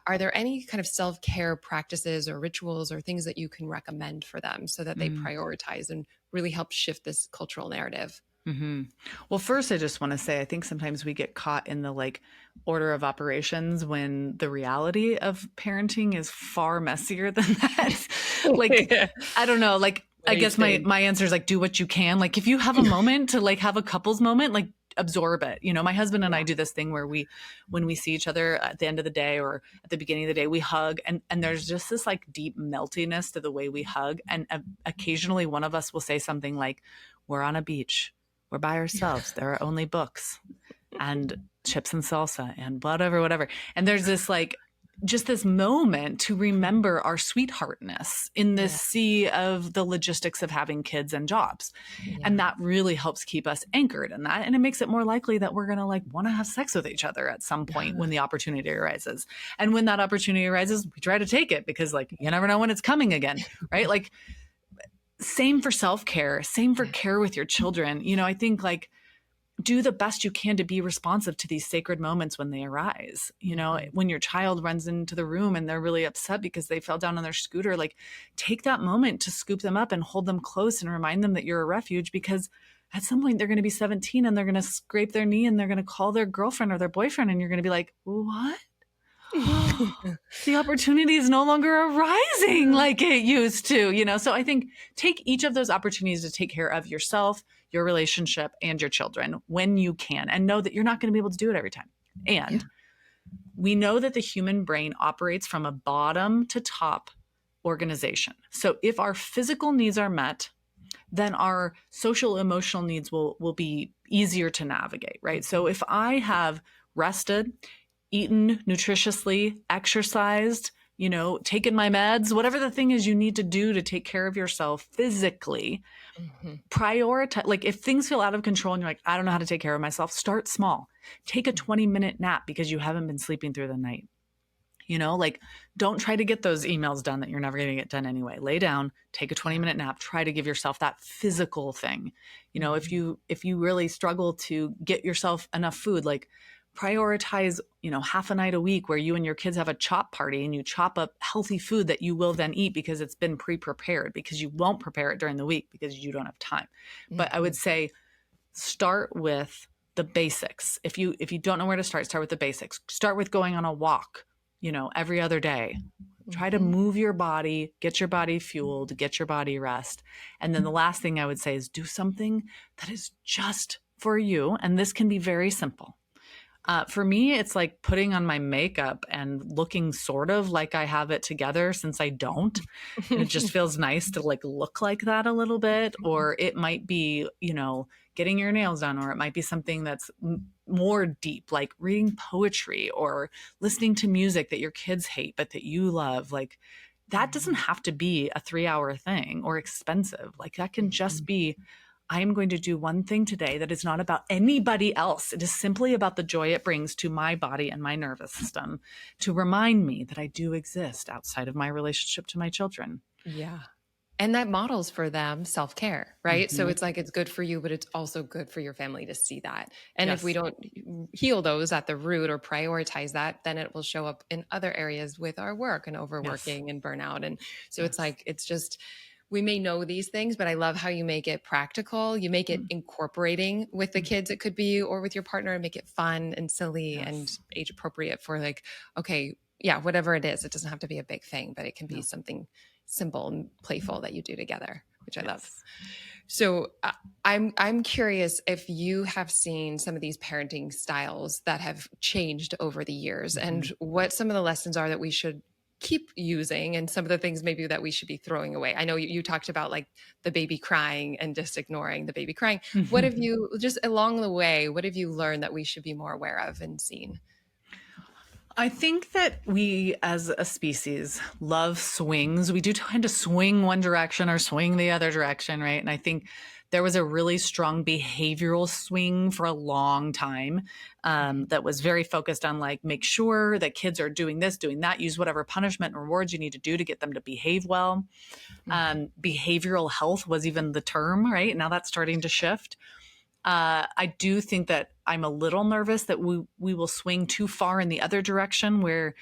B: are there any kind of self-care practices or rituals or things that you can recommend for them so that they prioritize and really help shift this cultural narrative?
A: Well, first, I just want to say, I think sometimes we get caught in the order of operations when the reality of parenting is far messier than that. I don't know, I guess my answer is do what you can. If you have a moment to have a couples moment, absorb it. My husband and I do this thing where when we see each other at the end of the day or at the beginning of the day, we hug, and there's just this deep meltiness to the way we hug. And occasionally one of us will say something like, we're on a beach, we're by ourselves, there are only books and chips and salsa and whatever. And there's this just this moment to remember our sweetheartness in this sea of the logistics of having kids and jobs. And that really helps keep us anchored in that. And it makes it more likely that we're going to want to have sex with each other at some point when the opportunity arises. And when that opportunity arises, we try to take it because you never know when it's coming again, right? Same for self-care, same for care with your children. I think do the best you can to be responsive to these sacred moments when they arise. When your child runs into the room and they're really upset because they fell down on their scooter, take that moment to scoop them up and hold them close and remind them that you're a refuge, because at some point they're going to be 17 and they're going to scrape their knee and they're going to call their girlfriend or their boyfriend, and you're going to be like, what? The opportunity is no longer arising like it used to, So I think take each of those opportunities to take care of yourself, your relationship, and your children when you can, and know that you're not going to be able to do it every time. And we know that the human brain operates from a bottom to top organization. So if our physical needs are met, then our social emotional needs will be easier to navigate, right? So if I have rested, eaten nutritiously, exercised, taken my meds, whatever the thing is you need to do to take care of yourself physically, prioritize. If things feel out of control and you're like, I don't know how to take care of myself, start small. Take a 20-minute nap because you haven't been sleeping through the night. Don't try to get those emails done that you're never going to get done anyway. Lay down, take a 20-minute nap, try to give yourself that physical thing. If you really struggle to get yourself enough food, prioritize, half a night a week where you and your kids have a chop party and you chop up healthy food that you will then eat because it's been pre-prepared, because you won't prepare it during the week because you don't have time. But I would say start with the basics. If you don't know where to start with the basics. Start with going on a walk, every other day. Try to move your body, get your body fueled, get your body rest. And then the last thing I would say is do something that is just for you, and this can be very simple. For me, it's like putting on my makeup and looking sort of like I have it together since I don't. And it just feels nice to like look like that a little bit. Or it might be, getting your nails done, or it might be something that's more deep, like reading poetry or listening to music that your kids hate, but that you love. Like that doesn't have to be a 3-hour thing or expensive. Like that can just be, I am going to do one thing today that is not about anybody else. It is simply about the joy it brings to my body and my nervous system to remind me that I do exist outside of my relationship to my children.
B: Yeah. And that models for them self-care, right? So
A: Mm-hmm.
B: it's like it's good for you, but it's also good for your family to see that. And if we
A: Yes.
B: don't heal those at the root or prioritize that, then it will show up in other areas with our work and
A: Yes.
B: overworking and burnout. And so it's
A: Yes.
B: like, it's just, we may know these things, but I love how you make it practical. You make it incorporating with the kids, it could be, or with your partner, and make it fun and silly and
A: Yes.
B: age appropriate for like, okay, yeah, whatever it is. It doesn't have to be a big thing, but it can be
A: No.
B: something simple and playful that you do together, which I love.
A: Yes.
B: So I'm curious if you have seen some of these parenting styles that have changed over the years, and what some of the lessons are that we should keep using, and some of the things maybe that we should be throwing away. I know you talked about like the baby crying and just ignoring the baby crying. What have you, just along the way, what have you learned that we should be more aware of and seen?
A: I think that we as a species love swings. We do tend to swing one direction or swing the other direction, right? And I think there was a really strong behavioral swing for a long time that was very focused on like, make sure that kids are doing this, doing that, use whatever punishment and rewards you need to do to get them to behave well. Behavioral health was even the term, right? Now that's starting to shift. I do think that I'm a little nervous that we will swing too far in the other direction, where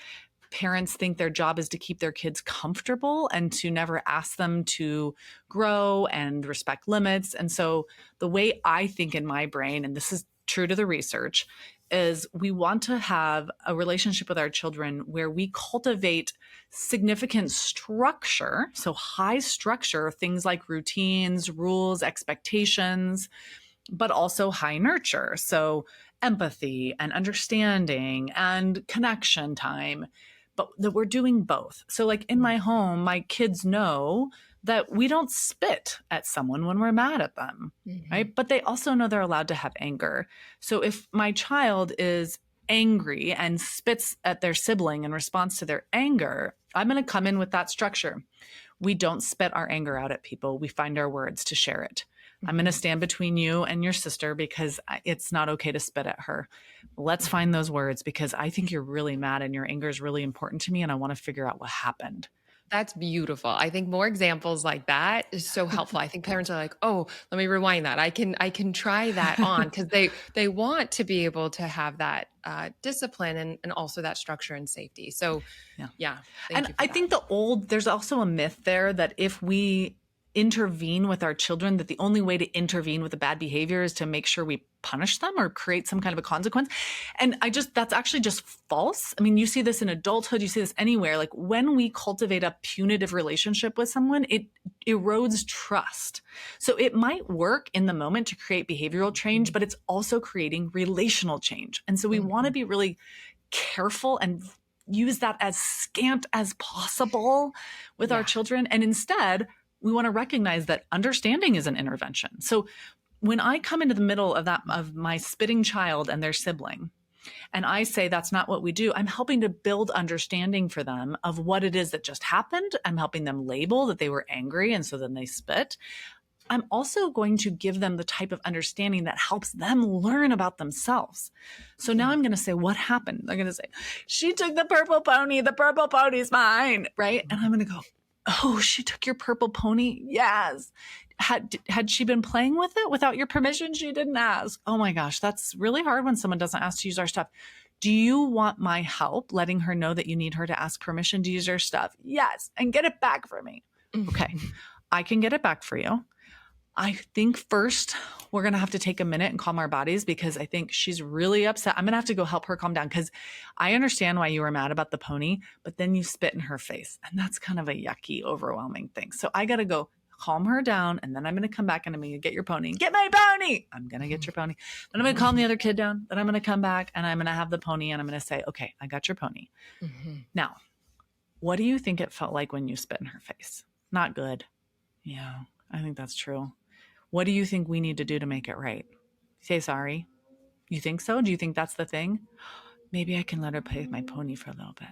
A: parents think their job is to keep their kids comfortable and to never ask them to grow and respect limits. And so the way I think in my brain, and this is true to the research, is we want to have a relationship with our children where we cultivate significant structure. So high structure, things like routines, rules, expectations, but also high nurture. So empathy and understanding and connection time, but that we're doing both. So, like in my home, my kids know that we don't spit at someone when we're mad at them, right? But they also know they're allowed to have anger. So, if my child is angry and spits at their sibling in response to their anger, I'm going to come in with that structure. We don't spit our anger out at people. We find our words to share it. I'm going to stand between you and your sister because it's not okay to spit at her. Let's find those words because I think you're really mad and your anger is really important to me and I want to figure out what happened.
B: That's beautiful. I think more examples like that is so helpful. I think parents are like, "Oh, let me rewind that. I can try that on," because they want to be able to have that discipline and also that structure and safety. So, yeah, thank
A: And
B: you for
A: I
B: that.
A: think there's also a myth there that if we intervene with our children, that the only way to intervene with the bad behavior is to make sure we punish them or create some kind of a consequence. And that's actually just false. I mean, you see this in adulthood, you see this anywhere. Like when we cultivate a punitive relationship with someone, it erodes trust. So it might work in the moment to create behavioral change, but it's also creating relational change. And so we want to be really careful and use that as scant as possible with our children. And instead, we want to recognize that understanding is an intervention. So when I come into the middle of my spitting child and their sibling, and I say that's not what we do, I'm helping to build understanding for them of what it is that just happened. I'm helping them label that they were angry and so then they spit. I'm also going to give them the type of understanding that helps them learn about themselves. So now I'm going to say, what happened? They're going to say, she took the purple pony. The purple pony's mine, right? And I'm going to go, oh, she took your purple pony? Yes. Had she been playing with it without your permission? She didn't ask. Oh my gosh, that's really hard when someone doesn't ask to use our stuff. Do you want my help letting her know that you need her to ask permission to use her stuff? Yes. And get it back for me. Okay. I can get it back for you. I think first we're going to have to take a minute and calm our bodies because I think she's really upset. I'm going to have to go help her calm down because I understand why you were mad about the pony, but then you spit in her face. And that's kind of a yucky, overwhelming thing. So I got to go calm her down, and then I'm going to come back and I'm going to get your pony. Get my pony! I'm going to get your pony. Then I'm going to calm the other kid down. Then I'm going to come back and I'm going to have the pony and I'm going to say, okay, I got your pony. Now, what do you think it felt like when you spit in her face? Not good. Yeah, I think that's true. What do you think we need to do to make it right? Say sorry. You think so? Do you think that's the thing? Maybe I can let her play with my pony for a little bit.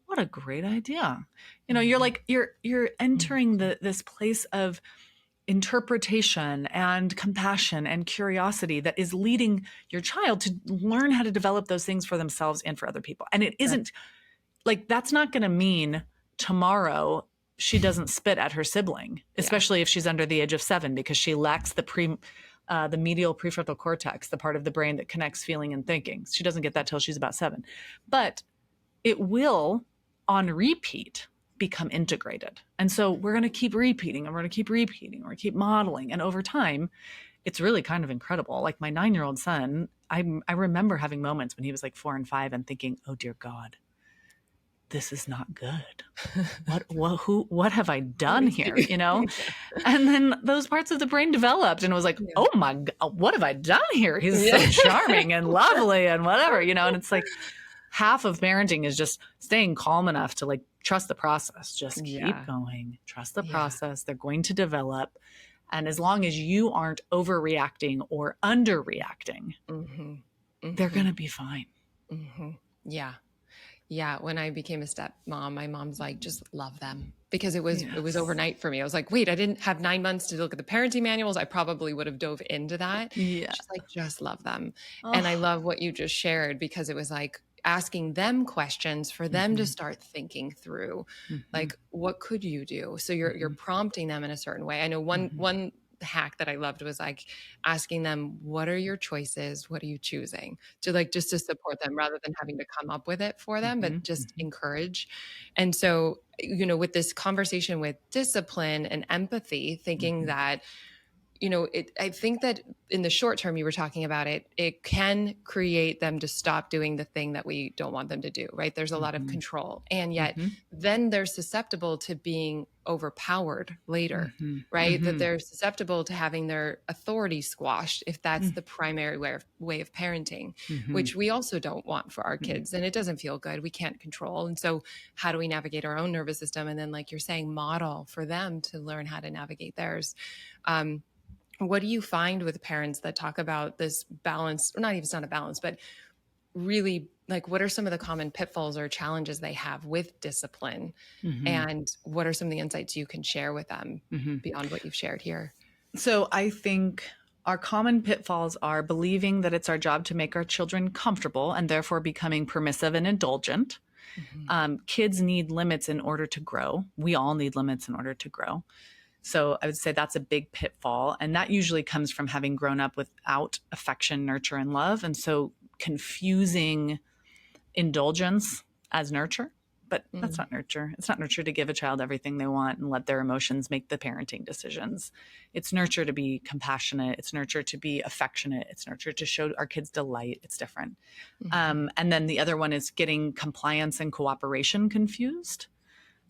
A: What a great idea. You're like, you're entering this place of interpretation and compassion and curiosity that is leading your child to learn how to develop those things for themselves and for other people. And it isn't like, that's not going to mean tomorrow she doesn't spit at her sibling, especially if she's under the age of 7, because she lacks the medial prefrontal cortex, the part of the brain that connects feeling and thinking. She doesn't get that till she's about 7. But it will, on repeat, become integrated. And so we're going to keep repeating, and we're going to keep repeating, we're going to keep modeling. And over time, it's really kind of incredible. Like my 9-year-old son, I remember having moments when he was like 4 and 5 and thinking, oh dear God, this is not good. What have I done here? And then those parts of the brain developed and it was like, oh my God, what have I done here? He's so charming and lovely and whatever, and it's like half of parenting is just staying calm enough to like trust the process. Just keep going, trust the process. They're going to develop. And as long as you aren't overreacting or underreacting, they're going to be fine.
B: Yeah. Yeah. When I became a stepmom, my mom's like, just love them, because it was overnight for me. I was like, wait, I didn't have 9 months to look at the parenting manuals. I probably would have dove into that.
A: Yeah.
B: She's like, just love them. And I love what you just shared, because it was like asking them questions for them to start thinking through, like, what could you do? So you're prompting them in a certain way. I know one hack that I loved was like asking them, what are your choices? What are you choosing? To like, just to support them rather than having to come up with it for them, but just encourage. And so, with this conversation with discipline and empathy, thinking that, I think that in the short term, you were talking about it can create them to stop doing the thing that we don't want them to do, right? There's a lot of control. And yet then they're susceptible to being overpowered later, right? That they're susceptible to having their authority squashed if that's the primary way of parenting, which we also don't want for our kids. And it doesn't feel good. We can't control. And so how do we navigate our own nervous system? And then, like you're saying, model for them to learn how to navigate theirs. What do you find with parents that talk about this balance, or it's not a balance, but really, like, what are some of the common pitfalls or challenges they have with discipline? And what are some of the insights you can share with them beyond what you've shared here?
A: So I think our common pitfalls are believing that it's our job to make our children comfortable and therefore becoming permissive and indulgent. Kids need limits in order to grow. We all need limits in order to grow. So I would say that's a big pitfall. And that usually comes from having grown up without affection, nurture, and love. And so confusing indulgence as nurture, but that's not nurture. It's not nurture to give a child everything they want and let their emotions make the parenting decisions. It's nurture to be compassionate. It's nurture to be affectionate. It's nurture to show our kids delight. It's different. And then the other one is getting compliance and cooperation confused.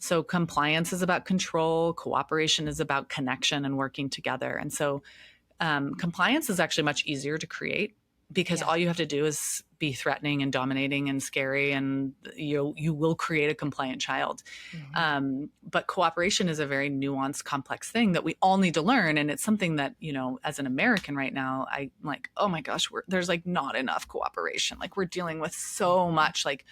A: So compliance is about control. Cooperation is about connection and working together. And so compliance is actually much easier to create because all you have to do is be threatening and dominating and scary, and you will create a compliant child. But cooperation is a very nuanced, complex thing that we all need to learn. And it's something that, as an American right now, I'm like, oh my gosh, there's like not enough cooperation. Like we're dealing with so much like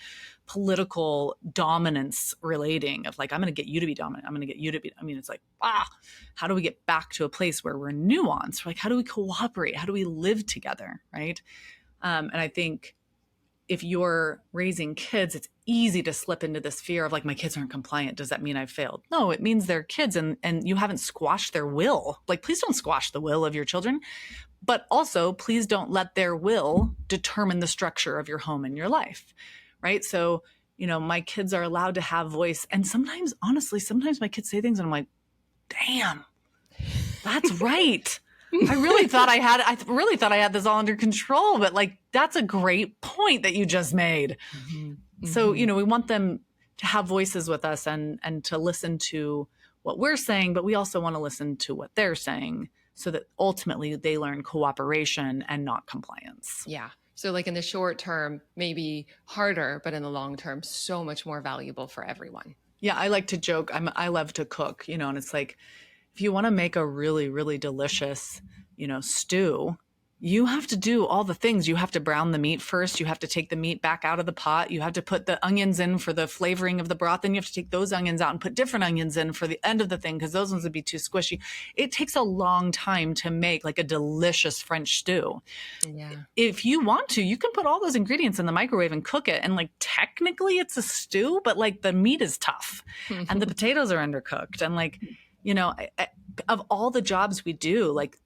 A: political dominance relating of like, I'm going to get you to be dominant. I'm going to get you to be, it's like, how do we get back to a place where we're nuanced? We're like, how do we cooperate? How do we live together? Right. And I think if you're raising kids, it's easy to slip into this fear of like, my kids aren't compliant. Does that mean I've failed? No, it means they're kids and you haven't squashed their will. Like, please don't squash the will of your children, but also please don't let their will determine the structure of your home and your life. Right. So, my kids are allowed to have voice. And sometimes, honestly, my kids say things and I'm like, damn, that's right. I really thought I had this all under control, but like, that's a great point that you just made. So, we want them to have voices with us and to listen to what we're saying, but we also want to listen to what they're saying so that ultimately they learn cooperation and not compliance.
B: Yeah. So like in the short term, maybe harder, but in the long term, so much more valuable for everyone.
A: Yeah, I like to joke. I love to cook, and it's like, if you want to make a really, really delicious, stew, you have to do all the things. You have to brown the meat first. You have to take the meat back out of the pot. You have to put the onions in for the flavoring of the broth. Then you have to take those onions out and put different onions in for the end of the thing, because those ones would be too squishy. It takes a long time to make like a delicious French stew.
B: Yeah.
A: If you want to, you can put all those ingredients in the microwave and cook it. And like technically it's a stew, but like the meat is tough and the potatoes are undercooked. And like, of all the jobs we do, like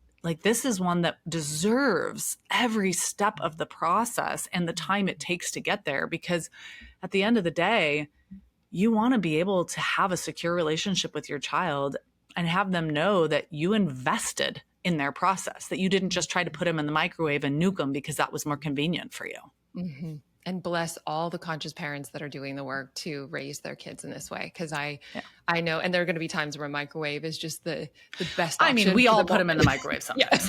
A: this is one that deserves every step of the process and the time it takes to get there. Because at the end of the day, you want to be able to have a secure relationship with your child and have them know that you invested in their process, that you didn't just try to put them in the microwave and nuke them because that was more convenient for you.
B: Mm-hmm. And bless all the conscious parents that are doing the work to raise their kids in this way. Because I know, and there are going to be times where a microwave is just the best option.
A: I mean, we all put them in the microwave sometimes.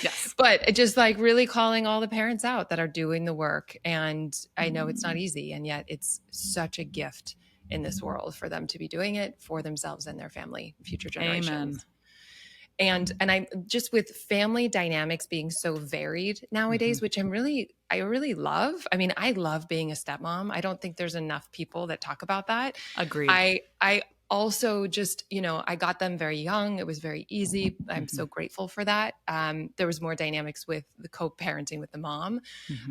B: Yes. But just like really calling all the parents out that are doing the work. And I know it's not easy, and yet it's such a gift in this world for them to be doing it for themselves and their family, future generations. Amen. And I just, with family dynamics being so varied nowadays, which I really love. I mean, I love being a stepmom. I don't think there's enough people that talk about that.
A: Agreed.
B: I also just, I got them very young. It was very easy. I'm so grateful for that. There was more dynamics with the co-parenting with the mom.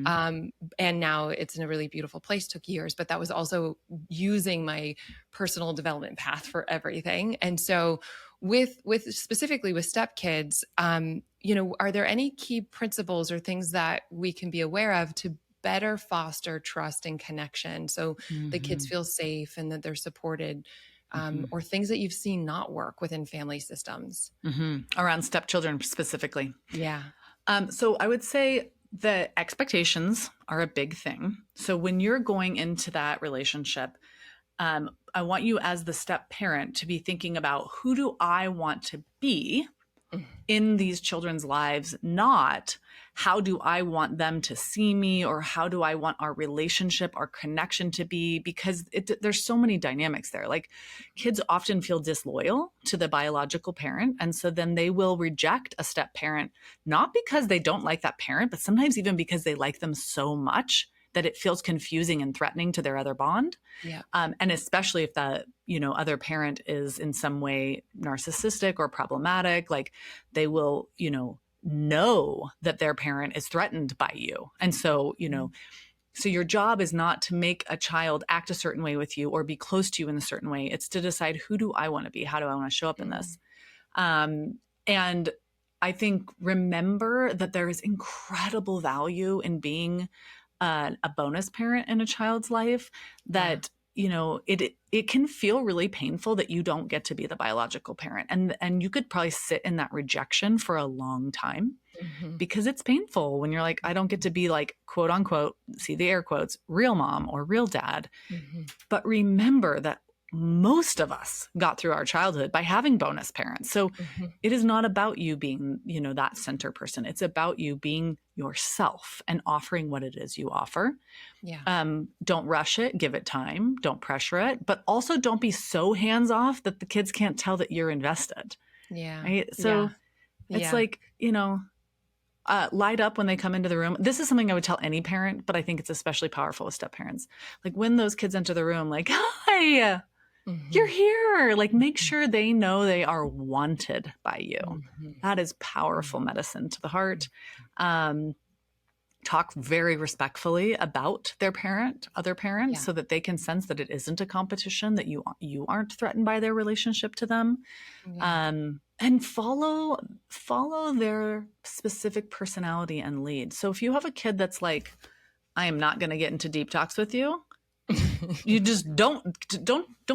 B: And now it's in a really beautiful place. Took years, but that was also using my personal development path for everything. And so with specifically with stepkids, are there any key principles or things that we can be aware of to better foster trust and connection so the kids feel safe and that they're supported, or things that you've seen not work within family systems?
A: Around stepchildren specifically?
B: Yeah.
A: So I would say the expectations are a big thing. So when you're going into that relationship, I want you as the step parent to be thinking about, who do I want to be in these children's lives, not how do I want them to see me, or how do I want our relationship, our connection to be, because there's so many dynamics there. Like, kids often feel disloyal to the biological parent. And so then they will reject a step parent, not because they don't like that parent, but sometimes even because they like them so much that it feels confusing and threatening to their other bond.
B: Yeah.
A: And especially if that, other parent is in some way narcissistic or problematic, like they will, know that their parent is threatened by you. And so, so your job is not to make a child act a certain way with you or be close to you in a certain way. It's to decide, who do I want to be? How do I want to show up in this? And I think, remember that there is incredible value in being a bonus parent in a child's life, that, it can feel really painful that you don't get to be the biological parent. And you could probably sit in that rejection for a long time because it's painful when you're like, I don't get to be like, quote unquote, see the air quotes, real mom or real dad. But remember that most of us got through our childhood by having bonus parents. So it is not about you being, that center person. It's about you being yourself and offering what it is you offer.
B: Yeah.
A: Don't rush it, give it time, don't pressure it, but also don't be so hands off that the kids can't tell that you're invested.
B: Yeah.
A: Right. So it's like, light up when they come into the room. This is something I would tell any parent, but I think it's especially powerful with step parents. Like, when those kids enter the room, like, hi, you're here. Like, make sure they know they are wanted by you. That is powerful medicine to the heart. Talk very respectfully about their other parents, so that they can sense that it isn't a competition, that you aren't threatened by their relationship to them. And follow their specific personality and lead. So if you have a kid that's like, I am not going to get into deep talks with you, you just don't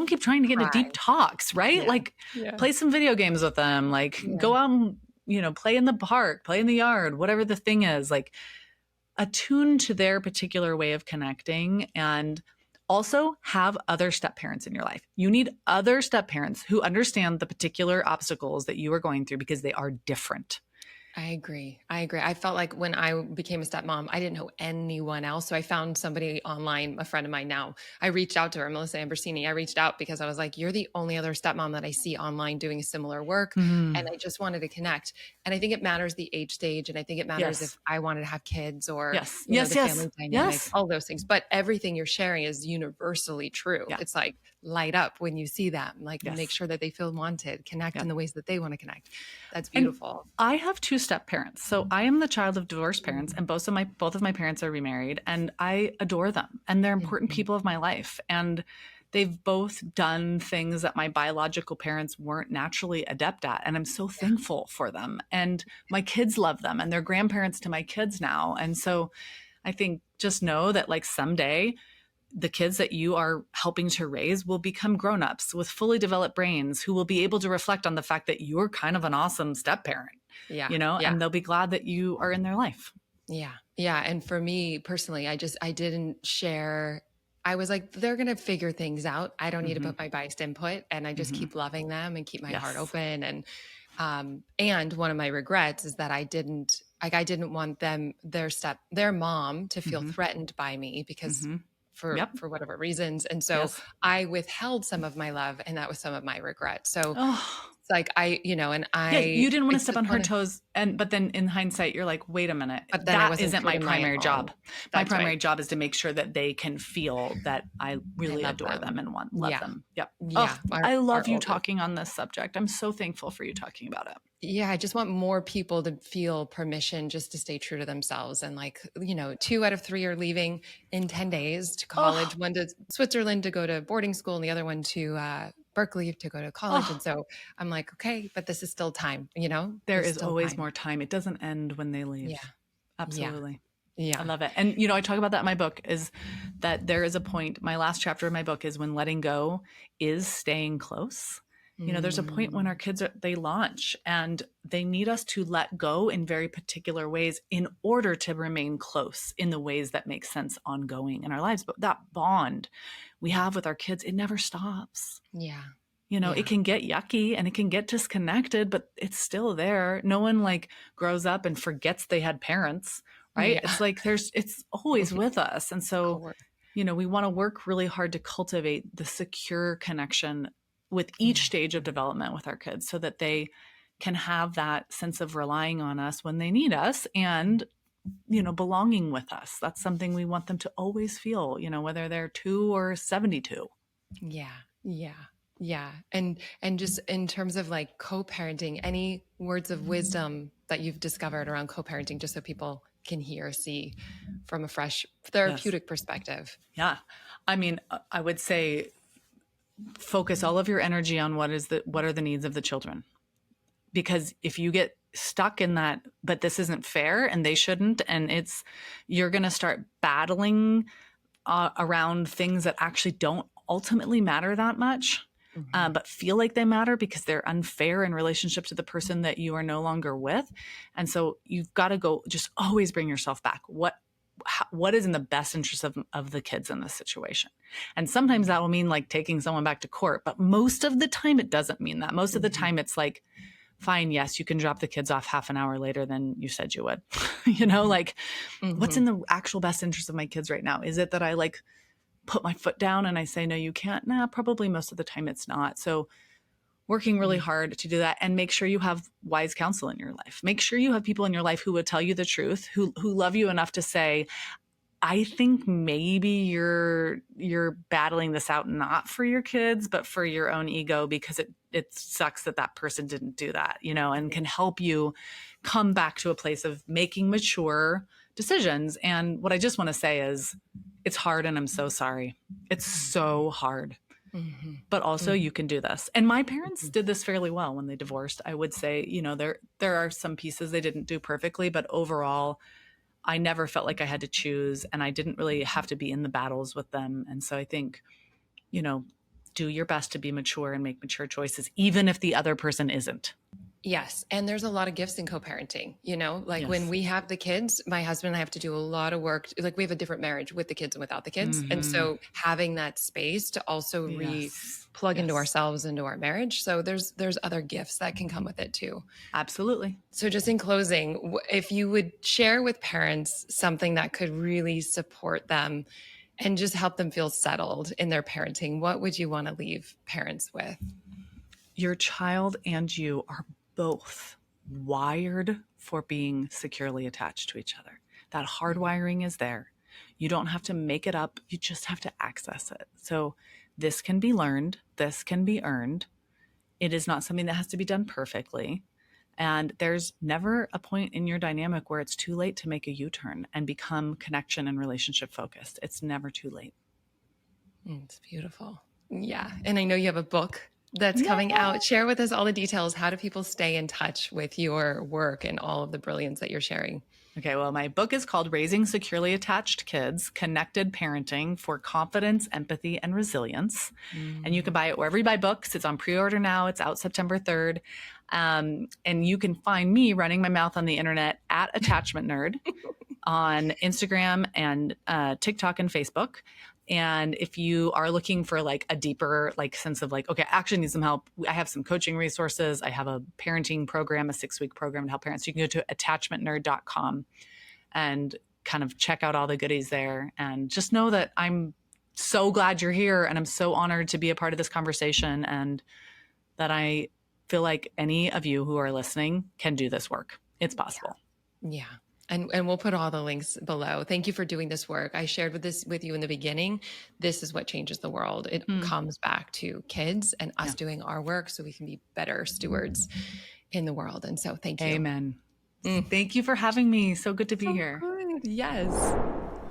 A: keep trying to get into deep talks, right? Like, play some video games with them, like go out and, play in the park, play in the yard, whatever the thing is, like attune to their particular way of connecting and Also, have other step parents in your life. You need other step parents who understand the particular obstacles that you are going through because they are different.
B: I agree. I agree. I felt like when I became a stepmom, I didn't know anyone else. So I found somebody online, a friend of mine now. I reached out to her, Melissa Ambersini. I reached out because I was like, you're the only other stepmom that I see online doing similar work. And
A: Mm.
B: I just wanted to connect. And I think it matters the age stage. And I think it matters if
A: Yes.
B: I wanted to have kids or,
A: Yes.
B: you know,
A: Yes.
B: the
A: Yes.
B: family dynamics,
A: Yes.
B: all those things. But everything you're sharing is universally true.
A: Yeah.
B: It's like light up when you see them, like make
A: Yes.
B: sure that they feel wanted, connect
A: Yep.
B: in the ways that they want to connect. That's
A: And
B: beautiful.
A: I have two step parents. So I am the child of divorced parents, and both of my parents are remarried, and I adore them. And they're important
B: Mhm.
A: people of my life. And they've both done things that my biological parents weren't naturally adept at. And I'm so
B: Yeah.
A: thankful for them. And my kids love them, and they're grandparents to my kids now. And so I think just know that like someday the kids that you are helping to raise will become grown-ups with fully developed brains who will be able to reflect on the fact that you're kind of an awesome step parent,
B: Yeah. Yeah.
A: and they'll be glad that you are in their life.
B: Yeah. Yeah. And for me personally, I didn't share. I was like, they're going to figure things out. I don't need to
A: Mm-hmm.
B: put my biased input, and I just
A: Mm-hmm.
B: keep loving them and keep my heart
A: Yes.
B: open. And one of my regrets is that I didn't want their mom to feel
A: Mm-hmm.
B: threatened by me because
A: Mm-hmm.
B: for
A: Yep.
B: whatever reasons. And so
A: Yes.
B: I withheld some of my love, and that was some of my regret. So
A: Oh,
B: it's like,
A: yeah. You didn't want
B: I
A: to step
B: just
A: on her
B: want to,
A: toes. But then in hindsight, you're like, wait a minute,
B: but then I
A: that
B: wasn't
A: isn't
B: true
A: my
B: to my
A: primary
B: own.
A: job. My
B: That's
A: primary
B: right.
A: job is to make sure that they can feel that I
B: I
A: really
B: love
A: adore them
B: them.
A: and love
B: Yeah.
A: them. Yep. Oh,
B: Yeah.
A: I
B: Our
A: love you
B: oldest.
A: talking on this subject. I'm so thankful for you talking about it.
B: Yeah. I just want more people to feel permission just to stay true to themselves. And like, 2 out of 3 are leaving in 10 days to college,
A: Oh,
B: one to Switzerland to go to boarding school, and the other one to Berkeley to go to college. And
A: oh,
B: so I'm like, okay, but this is still time,
A: there
B: there's
A: is
B: still
A: always
B: time.
A: more time. It doesn't end when they
B: Yeah.
A: leave.
B: Yeah.
A: Absolutely. I
B: Yeah.
A: love it. And, I talk about that in my book is that there is a point, my last chapter of my book is when letting go is staying close. There's a point when our
B: Mm.
A: kids they launch and they need us to let go in very particular ways in order to remain close in the ways that make sense ongoing in our lives. But that bond we have with our kids, it never stops.
B: Yeah.
A: It
B: Yeah.
A: can get yucky and it can get disconnected, but it's still there. No one like grows up and forgets they had parents, right?
B: Yeah.
A: It's like it's always with us. And
B: Of
A: so,
B: course.
A: we want to work really hard to cultivate the secure connection with each
B: Mm.
A: stage of development with our kids so that they can have that sense of relying on us when they need us and belonging with us. That's something we want them to always feel, whether they're 2 or 72.
B: Yeah. Yeah. Yeah. And just in terms of like co-parenting, any words of wisdom that you've discovered around co-parenting, just so people can hear, see from a fresh
A: Yes.
B: therapeutic perspective?
A: Yeah. I mean, I would say focus all of your energy on what are the needs of the children. Because if you get stuck in that, but this isn't fair and they shouldn't, and you're going to start battling around things that actually don't ultimately matter that much,
B: Mhm.
A: but feel like they matter because they're unfair in relationship to the person that you are no longer with. And so you've got to go, just always bring yourself back. What is in the best interest of the kids in this situation? And sometimes that will mean like taking someone back to court, but most of the time it doesn't mean that. Most of the
B: Mhm.
A: time it's like, fine, yes, you can drop the kids off half an hour later than you said you would.
B: Mhm.
A: Like what's in
B: Mhm.
A: the actual best interest of my kids right now? Is it that I like put my foot down and I say, no, you can't? Nah, probably most of the time it's not. So working really
B: Yeah.
A: hard to do that and make sure you have wise counsel in your life. Make sure you have people in your life who would tell you the truth, who love you enough to say, I think maybe you're battling this out not for your kids, but for your own ego because it sucks that person didn't do that, and can help you come back to a place of making mature decisions. And what I just want to say is it's hard and I'm so sorry. It's so hard.
B: Mhm.
A: But also
B: Mhm.
A: you can do this. And my parents
B: Mhm.
A: did this fairly well when they divorced. I would say, there are some pieces they didn't do perfectly, but overall I never felt like I had to choose and I didn't really have to be in the battles with them. And so I think, you know, do your best to be mature and make mature choices, even if the other person isn't.
B: Yes. And there's a lot of gifts in co-parenting, like when
A: Yes.
B: we have the kids, my husband and I have to do a lot of work. Like we have a different marriage with the kids and without the kids. And
A: Mm-hmm.
B: so having that space to also
A: Yes.
B: plug into
A: Yes.
B: ourselves, into our marriage. So there's other gifts that can come with it too.
A: Absolutely.
B: So just in closing, if you would share with parents something that could really support them and just help them feel settled in their parenting, what would you want to leave parents with?
A: Your child and you are both wired for being securely attached to each other. That hardwiring is there. You don't have to make it up, you just have to access it. So, this can be learned, this can be earned. It is not something that has to be done perfectly. And there's never a point in your dynamic where it's too late to make a U turn and become connection and relationship focused. It's never too late.
B: It's beautiful. Yeah. And I know you have a book that's
A: Yeah.
B: coming out. Share with us all the details. How do people stay in touch with your work and all of the brilliance that you're sharing?
A: Okay, well, my book is called Raising Securely Attached Kids, Connected Parenting for Confidence, Empathy, and Resilience. And you can buy it wherever you buy books. It's on pre-order now. It's out September 3rd. And you can find me running my mouth on the internet at Attachment Nerd on Instagram and TikTok and Facebook. And if you are looking for like a deeper sense of okay, I actually need some help, I have some coaching resources. I have a parenting program, a 6-week program to help parents. You can go to attachmentnerd.com and kind of check out all the goodies there. And just know that I'm so glad you're here and I'm so honored to be a part of this conversation, and that I feel like any of you who are listening can do this work. It's possible.
B: Yeah. And we'll put all the links below. Thank you for doing this work. I shared with you in the beginning. This is what changes the world. It comes back to kids and us doing our work so we can be better stewards in the world. And so thank you.
A: Amen. Thank you for having me. So good to be here.
B: Good. Yes.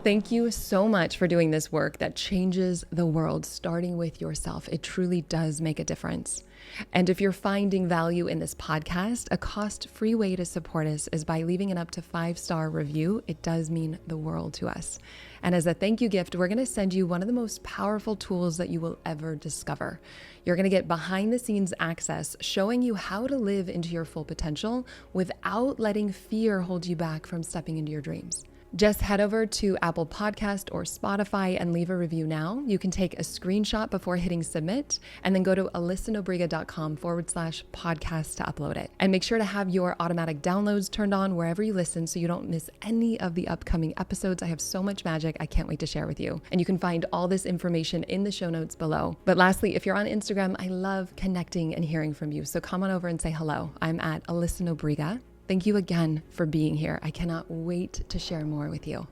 B: Thank you so much for doing this work that changes the world, starting with yourself. It truly does make a difference. And if you're finding value in this podcast, a cost-free way to support us is by leaving an up to 5-star review. It does mean the world to us. And as a thank you gift, we're going to send you one of the most powerful tools that you will ever discover. You're going to get behind the scenes access showing you how to live into your full potential without letting fear hold you back from stepping into your dreams. Just head over to Apple Podcast or Spotify and leave a review now. You can take a screenshot before hitting submit and then go to alyssanobriga.com/podcast to upload it. And make sure to have your automatic downloads turned on wherever you listen so you don't miss any of the upcoming episodes. I have so much magic I can't wait to share with you. And you can find all this information in the show notes below. But lastly, if you're on Instagram, I love connecting and hearing from you. So come on over and say hello. I'm at Alyssa Nobriga. Thank you again for being here. I cannot wait to share more with you.